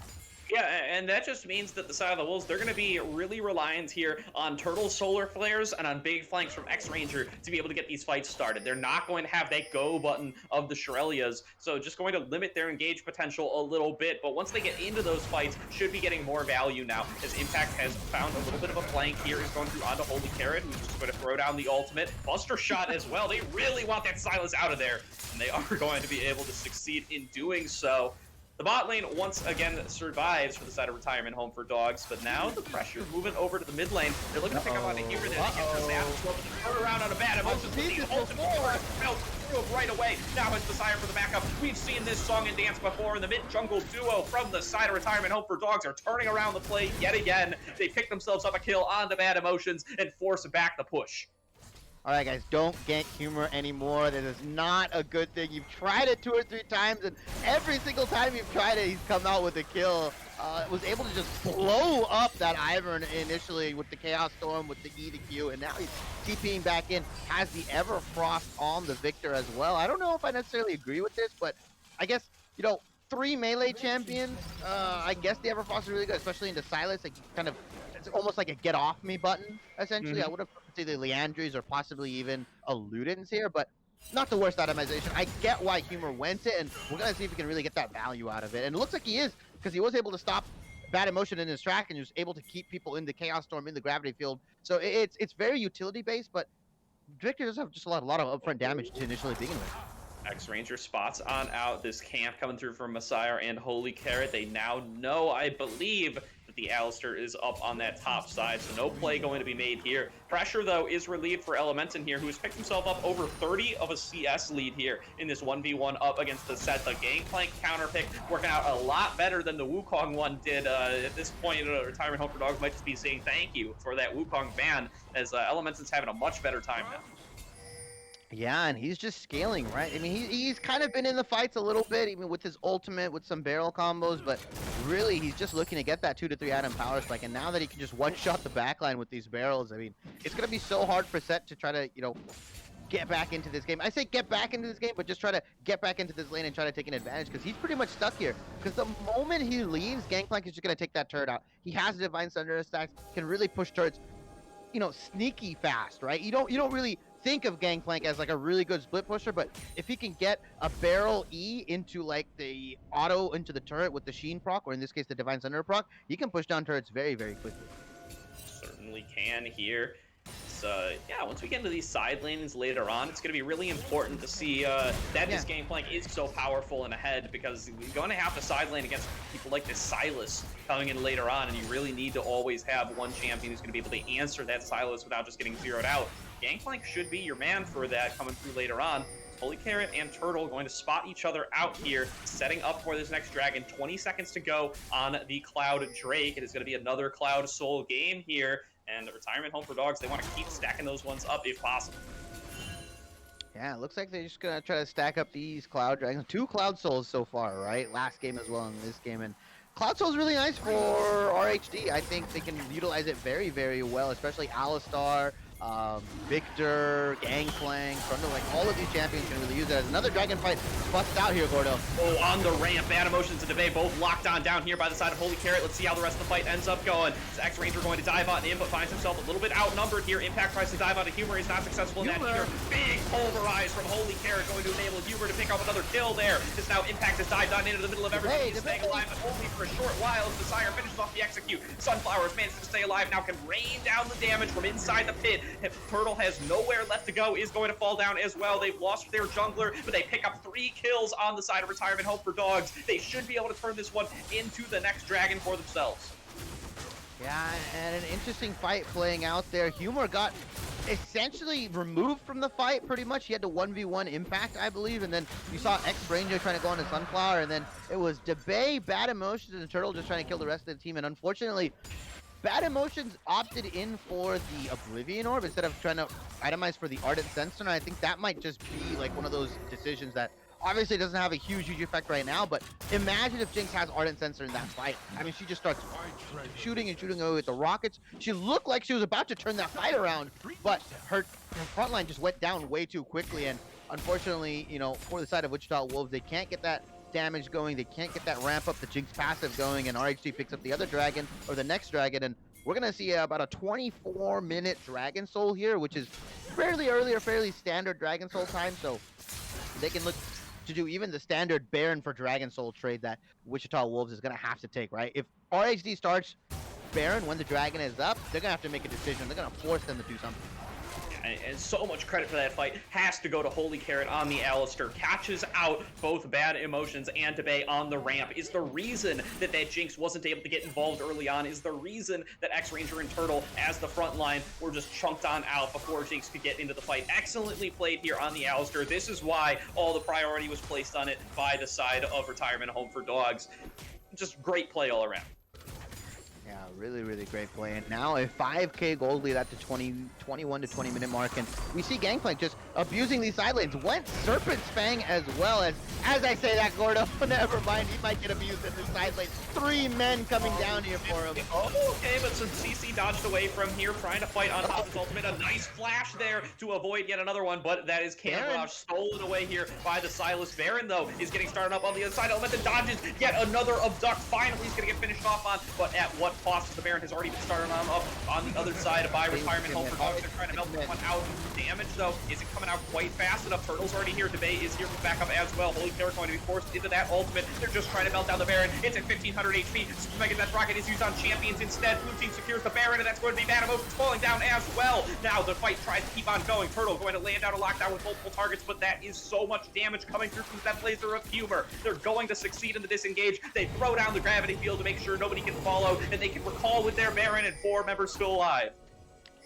[SPEAKER 1] Yeah, and that just means that the side of the Wolves, they're going to be really reliant here on Turtle Solar Flares and on big flanks from X-Ranger to be able to get these fights started. They're not going to have that go button of the Shurelya's, so just going to limit their engage potential a little bit. But once they get into those fights, should be getting more value now, as Impact has found a little bit of a flank here. Is going through onto Holy Carrot, who's just going to throw down the ultimate. Buster Shot as well. They really want that Silas out of there, and they are going to be able to succeed in doing so. The bot lane once again survives for the side of Retirement Home for Dogs, but now the pressure moving over to the mid lane. They're looking to pick up on a hero there. They get the Savage Swap, turn around on a bad emotion. The ultimate through right away. Now it's Desire for the backup. We've seen this song and dance before, and the mid-jungle duo from the side of Retirement Home for Dogs are turning around the play yet again. They pick themselves up a kill on the bad emotions and force back the push.
[SPEAKER 2] All right, guys, don't gank Humor anymore. That is not a good thing. You've tried it 2 or 3 times, and every single time you've tried it, he's come out with a kill. Was able to just blow up that Ivern initially with the Chaos Storm, with the E to Q, and now he's TPing back in. Has the Everfrost on the Victor as well. I don't know if I necessarily agree with this, but I guess, you know, 3 melee champions, I guess the Everfrost is really good, especially into Silas. Like, kind of, it's almost like a get off me button, essentially. I would have put either Leandries or possibly even a Ludens here, but not the worst itemization. I get why Humor went it, and we're going to see if we can really get that value out of it. And it looks like he is, because he was able to stop bad emotion in his track, and he was able to keep people in the Chaos Storm, in the Gravity Field. So it's very utility-based, but Victor does have just a lot of upfront damage to initially begin with.
[SPEAKER 1] X-Ranger spots on out this camp coming through from Messiah and Holy Carrot. They now know, I believe, that the Alistair is up on that top side, so no play going to be made here. Pressure, though, is relieved for Elementon here, who has picked himself up over 30 of a CS lead here in this 1v1 up against the set. The Gangplank counter pick working out a lot better than the Wukong one did. At this point, Retirement Home for Dogs might just be saying thank you for that Wukong ban, as Elementon's having a much better time now.
[SPEAKER 2] Yeah, and he's just scaling, right? I mean, he's kind of been in the fights a little bit, even with his ultimate, with some barrel combos, but really, he's just looking to get that 2 to 3 item power spike, and now that he can just one-shot the backline with these barrels, I mean, it's going to be so hard for Set to try to, you know, get back into this game. I say get back into this game, but just try to get back into this lane and try to take an advantage, because he's pretty much stuck here. Because the moment he leaves, Gangplank is just going to take that turret out. He has the Divine Thunder stacks, can really push turrets, you know, sneaky fast, right? You don't really think of Gangplank as like a really good split pusher, but if he can get a barrel E into like the auto into the turret with the Sheen proc, or in this case the Divine Thunder proc, he can push down turrets very, very quickly.
[SPEAKER 1] Certainly can here. So yeah, once we get into these side lanes later on, it's going to be really important to see that this Gangplank is so powerful and ahead, because you're going to have to side lane against people like this Silas coming in later on, and you really need to always have one champion who's going to be able to answer that Silas without just getting zeroed out. Gangplank should be your man for that coming through later on. Holy Carrot and Turtle going to spot each other out here, setting up for this next dragon. 20 seconds to go on the Cloud Drake. It is going to be another Cloud Soul game here, and the Retirement Home for Dogs, they want to keep stacking those ones up if possible.
[SPEAKER 2] Yeah, it looks like they're just going to try to stack up these Cloud Dragons. 2 Cloud Souls so far, right? Last game as well in this game, and Cloud Soul is really nice for RHD. I think they can utilize it very, very well, especially Alistar, Victor, Gangplank, Trundle, like all of these champions can really use it as another dragon fight busts out here, Gordo.
[SPEAKER 1] Oh, on the ramp, Bad Emotions and Debate both locked on down here by the side of Holy Carrot. Let's see how the rest of the fight ends up going. X-Ranger going to dive on in, but finds himself a little bit outnumbered here. Impact tries to dive on to Humor. He's not successful in that here. Big pulverize from Holy Carrot going to enable Humor to pick up another kill there. As now Impact has dived on into the middle of everything. He's staying alive, but only for a short while as Desire finishes off the execute. Sunflowers manages to stay alive, now can rain down the damage from inside the pit. Turtle has nowhere left to go, is going to fall down as well. They've lost their jungler, but they pick up 3 kills on the side of Retirement Home for Dogs. They should be able to turn this one into the next dragon for themselves.
[SPEAKER 2] Yeah, and an interesting fight playing out there. Humor got essentially removed from the fight pretty much. He had to 1v1 impact, I believe, and then you saw X-Ranger trying to go on to Sunflower, and then it was Debay, Bad Emotions, and Turtle just trying to kill the rest of the team, and unfortunately, Bad Emotions opted in for the Oblivion Orb instead of trying to itemize for the Ardent Sensor, and I think that might just be like one of those decisions that obviously doesn't have a huge effect right now, but imagine if Jinx has Ardent Sensor in that fight. I mean, she just starts shooting and shooting away with the rockets. She looked like she was about to turn that fight around, but her front line just went down way too quickly, and unfortunately, you know, for the side of Wichita Wolves, they can't get that damage going, they can't get that ramp up, the Jinx passive going, and RHD picks up the other dragon, or the next dragon, and we're gonna see about a 24-minute Dragon Soul here, which is fairly early or fairly standard Dragon Soul time, so they can look to do even the standard Baron for Dragon Soul trade that Wichita Wolves is gonna have to take, right? If RHD starts Baron when the dragon is up, they're gonna have to make a decision. They're gonna force them to do something.
[SPEAKER 1] And so much credit for that fight has to go to Holy Carrot on the Alistair. Catches out both Bad Emotions and Debay on the ramp. Is the reason that Jinx wasn't able to get involved early on. Is the reason that X-Ranger and Turtle, as the front line, were just chunked on out before Jinx could get into the fight. Excellently played here on the Alistair. This is why all the priority was placed on it by the side of Retirement Home for Dogs. Just great play all around.
[SPEAKER 2] Yeah, really great play. And now a 5k gold lead at the 21 to 20 minute mark, and we see Gangplank just abusing these side lanes. Went Serpent's Fang as well, as I say that, Gordo, never mind, he might get abused in the side lane. 3 men coming down here for him.
[SPEAKER 1] Oh, okay, but some CC dodged away from here, trying to fight on top of his ultimate. A nice flash there to avoid yet another one, but that is camouflage stolen away here by the Silas. Baron, though, is getting started up on the other side. Elemental dodges yet another abduct. Finally, he's going to get finished off on, but at what cost? The Baron has already been started on up on the other side by Retirement Home for Dogs. They're trying to melt this one out. Damage, though, isn't coming out quite fast enough. Turtle's already here. Debay is here for backup as well. Holy Carrot going to be forced into that ultimate. They're just trying to melt down the Baron. It's at 1500 HP. Mega Death Rocket is used on champions instead. Blue team secures the Baron, and that's going to be Bad Emotions falling down as well. Now the fight tries to keep on going. Turtle going to land out a lockdown with multiple targets, but that is so much damage coming through from that Blazer of Humor. They're going to succeed in the disengage. They throw down the gravity field to make sure nobody can follow, and they can recall with their Baron and 4 members still alive.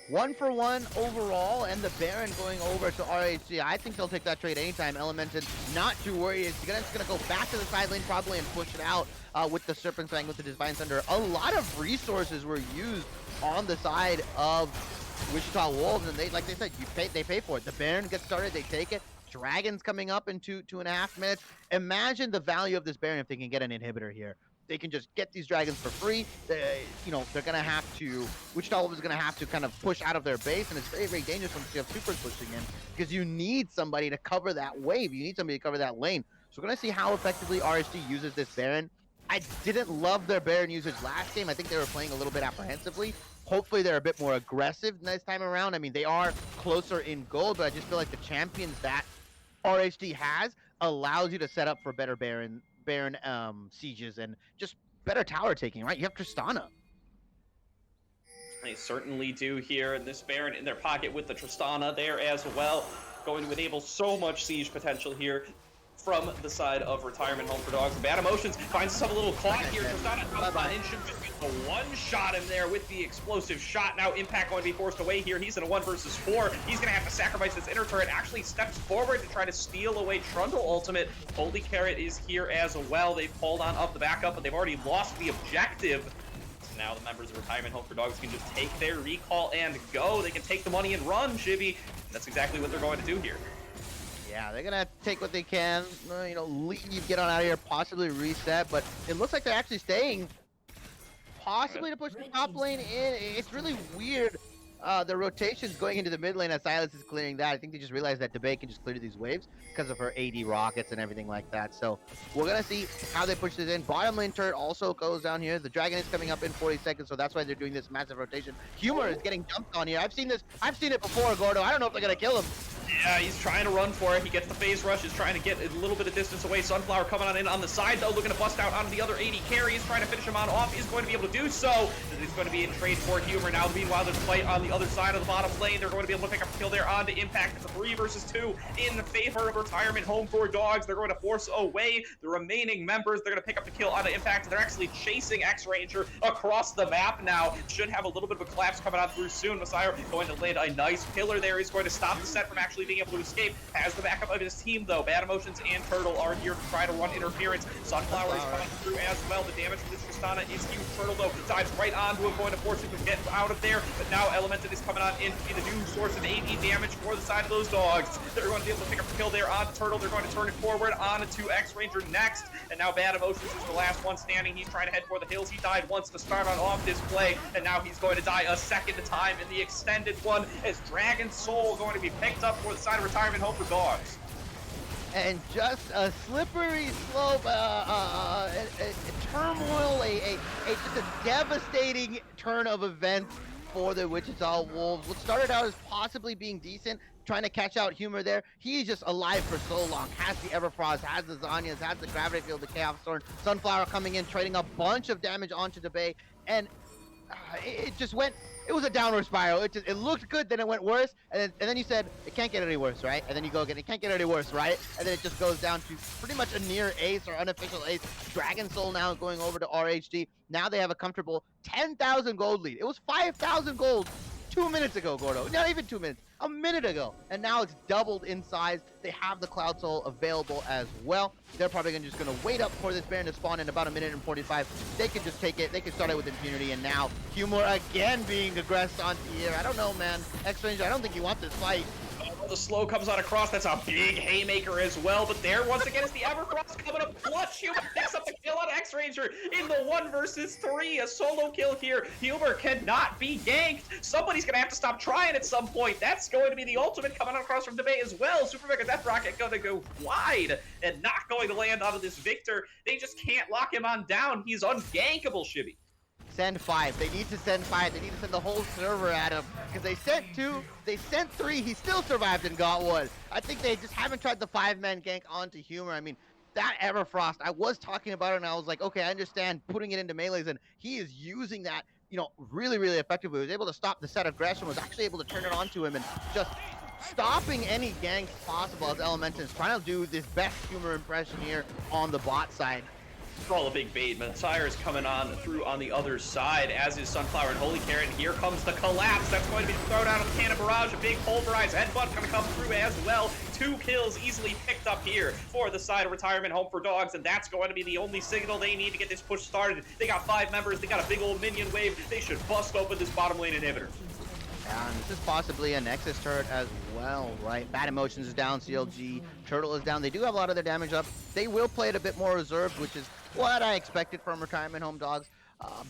[SPEAKER 2] 1-for-1 overall, and the Baron going over to RHC. I think they'll take that trade anytime. Elemented, not too worried. It's gonna go back to the side lane probably and push it out with the Serpent Fang, with the Divine Thunder. A lot of resources were used on the side of Wichita Wolves, and like they said, they pay for it. The Baron gets started, they take it. Dragon's coming up in 2.5 minutes. Imagine the value of this Baron if they can get an inhibitor here. They can just get these dragons for free. They're gonna have to. Wichita Wolves is gonna have to kind of push out of their base, and it's very dangerous when you have supers pushing in, because you need somebody to cover that wave. You need somebody to cover that lane. So we're gonna see how effectively RHD uses this Baron. I didn't love their Baron usage last game. I think they were playing a little bit apprehensively. Hopefully they're a bit more aggressive this time around. I mean, they are closer in gold, but I just feel like the champions that RHD has allows you to set up for better Baron sieges and just better tower taking, right? You have Tristana.
[SPEAKER 1] They certainly do here, and this Baron in their pocket with the Tristana there as well, going to enable so much siege potential here from the side of Retirement Home for Dogs. Bad Emotions finds himself a little caught here. Tristana comes on in, should just be a one-shot him there with the explosive shot. Now Impact going to be forced away here. He's in a 1 versus 4. He's going to have to sacrifice his inner turret. Actually steps forward to try to steal away Trundle ultimate. Holy Carrot is here as well. They've pulled on up the backup, but they've already lost the objective. So now the members of Retirement Home for Dogs can just take their recall and go. They can take the money and run, Shibby. That's exactly what they're going to do here.
[SPEAKER 2] Yeah, they're gonna take what they can, leave, get on out of here, possibly reset, but it looks like they're actually staying, possibly to push the top lane in. It's really weird, the rotations going into the mid lane as Silas is clearing that. I think they just realized that Debay can just clear these waves because of her AD rockets and everything like that. So we're gonna see how they push this in. Bottom lane turret also goes down here. The dragon is coming up in 40 seconds, so that's why they're doing this massive rotation. Humor is getting dumped on here. I've seen it before, Gordo. I don't know if they're gonna kill him.
[SPEAKER 1] Yeah, he's trying to run for it. He gets the phase rush. He's trying to get a little bit of distance away. Sunflower coming on in on the side, though, looking to bust out onto the other AD carry. He's trying to finish him on off. He's going to be able to do so. He's going to be in trade for Humor now. Meanwhile, there's a fight on the other side of the bottom lane. They're going to be able to pick up a kill there on to Impact. It's a 3 versus 2 in favor of Retirement Home for Dogs. They're going to force away the remaining members. They're going to pick up the kill onto Impact. They're actually chasing X-Ranger across the map now. Should have a little bit of a collapse coming on through soon. Messiah going to land a nice pillar there. He's going to stop the set from actually being able to escape. Has the backup of his team, though. Bad Emotions and Turtle are here to try to run interference. Sunflower is coming through as well. The damage from this Tristana is huge. Turtle, though, dives right onto him, going to force him to get out of there. But now Elemented is coming on in to be the new source of AD damage for the side of those dogs. They're going to be able to pick up the kill there on Turtle. They're going to turn it forward on to X-Ranger next. And now Bad Emotions is the last one standing. He's trying to head for the hills. He died once to start on off this play. And now he's going to die a second time in the extended one as Dragon Soul going to be picked up for the side of Retirement Home for Dogs.
[SPEAKER 2] And just a slippery slope, turmoil, just a devastating turn of events for the Wichita Wolves. What started out as possibly being decent, trying to catch out Humor there. He's just alive for so long. Has the Everfrost, has the Zanyas, has the Gravity Field, the Chaos Thorn. Sunflower coming in, trading a bunch of damage onto the Bay, and it just went. It was a downward spiral. It looked good, then it went worse, and then you said it can't get any worse, right? And then you go again, it can't get any worse, right? And then it just goes down to pretty much a near ace or unofficial ace. Dragon Soul now going over to RHD. Now they have a comfortable 10,000 gold lead. It was 5,000 gold 2 minutes ago, Gordo. Not even 2 minutes, a minute ago. And now it's doubled in size. They have the Cloud Soul available as well. They're probably just going to wait up for this Baron to spawn in about a minute and 45. They can just take it. They can start it with impunity. And now Humor again being aggressed onto here. I don't know, man. X-Ranger, I don't think you want this fight.
[SPEAKER 1] The slow comes on across. That's a big haymaker as well. But there, once again, is the Everfrost coming up clutch. Humor picks up the kill on X-Ranger in the 1 versus 3. A solo kill here. Humor cannot be ganked. Somebody's going to have to stop trying at some point. That's going to be the ultimate coming on across from the Bay as well. Super Mega Death Rocket going to go wide and not going to land onto this Victor. They just can't lock him on down. He's ungankable, Shibby.
[SPEAKER 2] Send 5. They need to send 5. They need to send the whole server at him. Because they sent 2, they sent 3. He still survived and got 1. I think they just haven't tried the 5-man gank onto Humor. I mean, that Everfrost, I was talking about it and I was like, okay, I understand putting it into melees, and he is using that, you know, really, really effectively. He was able to stop the set aggression, was actually able to turn it onto him and just stopping any ganks possible as Elemental is trying to do this best Humor impression here on the bot side.
[SPEAKER 1] Scroll a big bait. Messiah is coming on through on the other side, as is Sunflower and Holy Carrot. And here comes the collapse. That's going to be thrown out of the Cannon Barrage. A big pulverized headbutt going to come through as well. 2 kills easily picked up here for the side of Retirement Home for Dogs, and that's going to be the only signal they need to get this push started. They got 5 members. They got a big old minion wave. They should bust open this bottom lane inhibitor.
[SPEAKER 2] And this is possibly a Nexus turret as well, right? Bad Emotions is down, CLG, Turtle is down. They do have a lot of their damage up. They will play it a bit more reserved, which is what I expected from Retirement Home Dogs.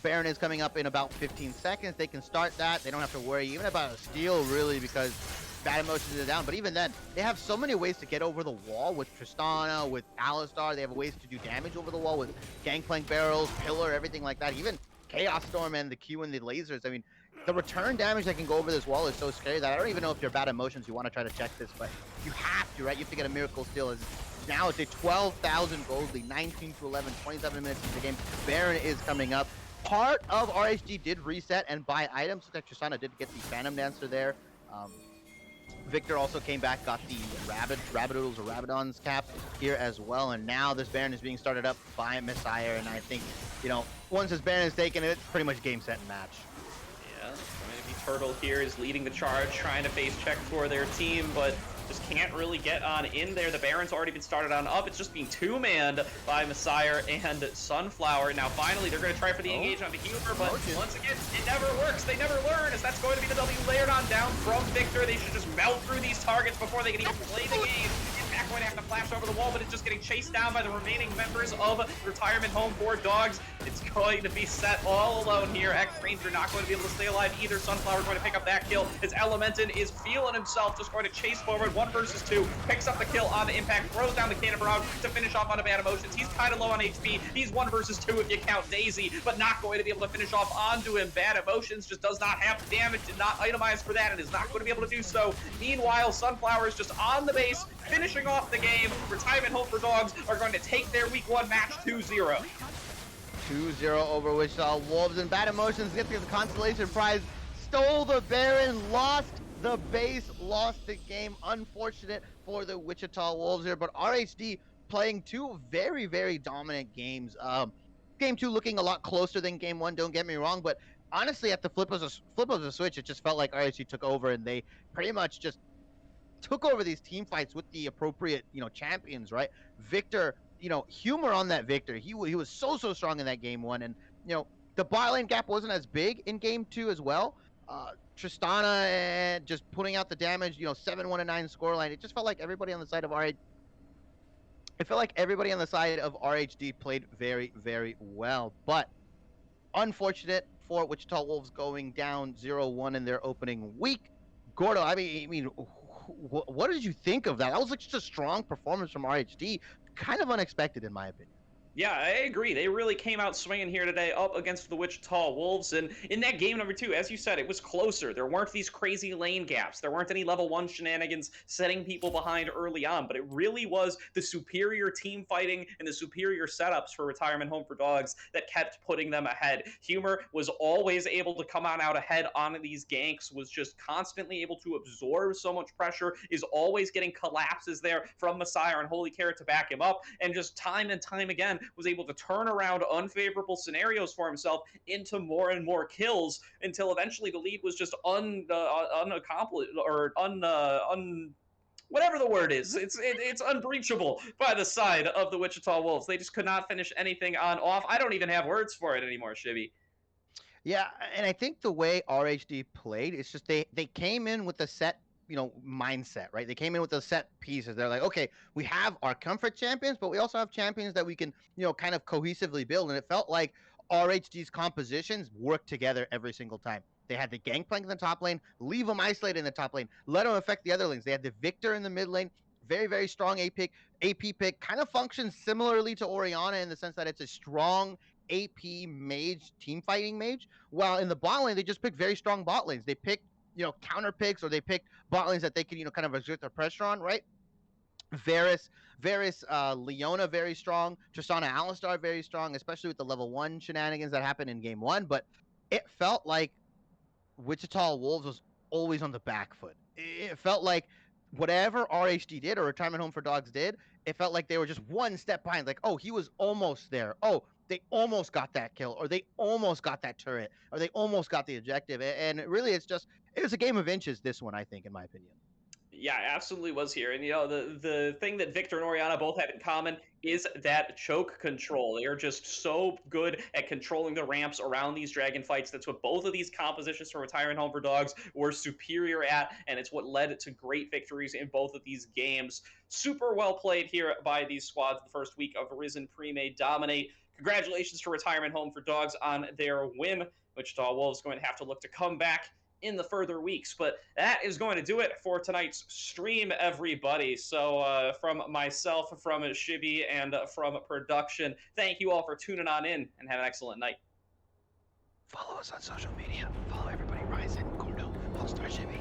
[SPEAKER 2] Baron is coming up in about 15 seconds. They can start that. They don't have to worry even about a steal, really, because Bad Emotions is down. But even then, they have so many ways to get over the wall with Tristana, with Alistar. They have ways to do damage over the wall with Gangplank Barrels, Pillar, everything like that. Even Chaos Storm and the Q and the lasers. I mean, the return damage that can go over this wall is so scary that I don't even know if you're Bad Emotions, you want to try to check this, but you have to, right? You have to get a Miracle Steal. Now it's a 12,000 gold lead, 19 to 11, 27 minutes into the game. Baron is coming up. Part of RHG did reset and buy items. That Tristana did get the Phantom Dancer there. Victor also came back, got the Rabidoodles or Rabidons cap here as well. And now this Baron is being started up by Messiah. And I think, you know, once this Baron is taken, it's pretty much game, set, and match.
[SPEAKER 1] Yeah, maybe Turtle here is leading the charge, trying to face check for their team, but just can't really get on in there. The Baron's already been started on up. It's just being 2-manned by Messiah and Sunflower. Now, finally, they're going to try for the engage onto Humor, but once again, it never works. They never learn, as that's going to be the W layered on down from Victor. They should just melt through these targets before they can even play the game. Impact going to have to flash over the wall, but it's just getting chased down by the remaining members of Retirement Home for Dogs. It's going to be set all alone here. X-Ranger not going to be able to stay alive either. Sunflower going to pick up that kill as Elementon is feeling himself, just going to chase forward 1 versus 2, picks up the kill on the impact, throws down the Cannon Barrage to finish off on a Bad Emotions. He's kind of low on HP. He's 1 versus 2 if you count Daisy, but not going to be able to finish off onto him. Bad Emotions just does not have the damage, did not itemize for that, and is not going to be able to do so. Meanwhile, Sunflower is just on the base, finishing off the game. Retirement Home for Dogs are going to take their week 1 match 2-0.
[SPEAKER 2] 2-0 over Wichita Wolves, and Bad Emotions gets the consolation prize. Stole the Baron, lost the base, lost the game. Unfortunate for the Wichita Wolves here, but RHD playing 2 very, very dominant games. Game 2 looking a lot closer than game 1, don't get me wrong, but honestly, at the flip of the switch, it just felt like RHD took over, and they pretty much just took over these team fights with the appropriate, champions, right? Victor, humor on that Victor. He was so strong in that game 1, and the bot lane gap wasn't as big in game 2 as well. Tristana and just putting out the damage, 7-1-9 scoreline. It just felt like everybody on the side of RHD. It felt like everybody on the side of RHD played very, very well, but unfortunate for Wichita Wolves going down 0-1 in their opening week. Gordo, I mean, what did you think of that? That was like just a strong performance from RHD, kind of unexpected in my opinion.
[SPEAKER 1] Yeah, I agree. They really came out swinging here today up against the Wichita Wolves. And in that game number 2, as you said, it was closer. There weren't these crazy lane gaps. There weren't any level 1 shenanigans setting people behind early on. But it really was the superior team fighting and the superior setups for Retirement Home for Dogs that kept putting them ahead. Humor was always able to come on out ahead on these ganks, was just constantly able to absorb so much pressure, is always getting collapses there from Messiah and Holy Carrot to back him up, and just time and time again was able to turn around unfavorable scenarios for himself into more and more kills until eventually the lead was just unaccomplished or whatever the word is. It's unbreachable by the side of the Wichita Wolves. They just could not finish anything on off. I don't even have words for it anymore, Shibby.
[SPEAKER 2] Yeah, and I think the way RHD played, it's just they came in with a set mindset, right? They came in with the set pieces. They're like, okay, we have our comfort champions, but we also have champions that we can, kind of cohesively build. And it felt like RHD's compositions worked together every single time. They had the Gangplank in the top lane, leave them isolated in the top lane, let them affect the other lanes. They had the Victor in the mid lane, very, very strong AP pick, kind of functions similarly to Orianna in the sense that it's a strong AP mage, team fighting mage. While in the bot lane, they just picked very strong bot lanes. They picked counter picks, or they pick bot lanes that they can, kind of exert their pressure on, right? Varus, Leona very strong, Tristana Alistar very strong, especially with the level 1 shenanigans that happened in game 1, but it felt like Wichita Wolves was always on the back foot. It felt like whatever RHD did or Retirement Home for Dogs did, it felt like they were just one step behind, like, oh, he was almost there. Oh, they almost got that kill, or they almost got that turret, or they almost got the objective. And really, it was a game of inches, this one, I think, in my opinion.
[SPEAKER 1] Yeah, absolutely was here. And, the thing that Victor and Orianna both have in common is that choke control. They are just so good at controlling the ramps around these dragon fights. That's what both of these compositions from Retirement Home for Dogs were superior at, and it's what led to great victories in both of these games. Super well played here by these squads the first week of Risen Premade Dominate. Congratulations to Retirement Home for Dogs on their win. Wichita Wolves going to have to look to come back in the further weeks. But that is going to do it for tonight's stream, everybody. So from myself, from Shibby, and from production, thank you all for tuning on in, and have an excellent night.
[SPEAKER 2] Follow us on social media. Follow everybody. Ryzen, Gordo, All-Star Shibby.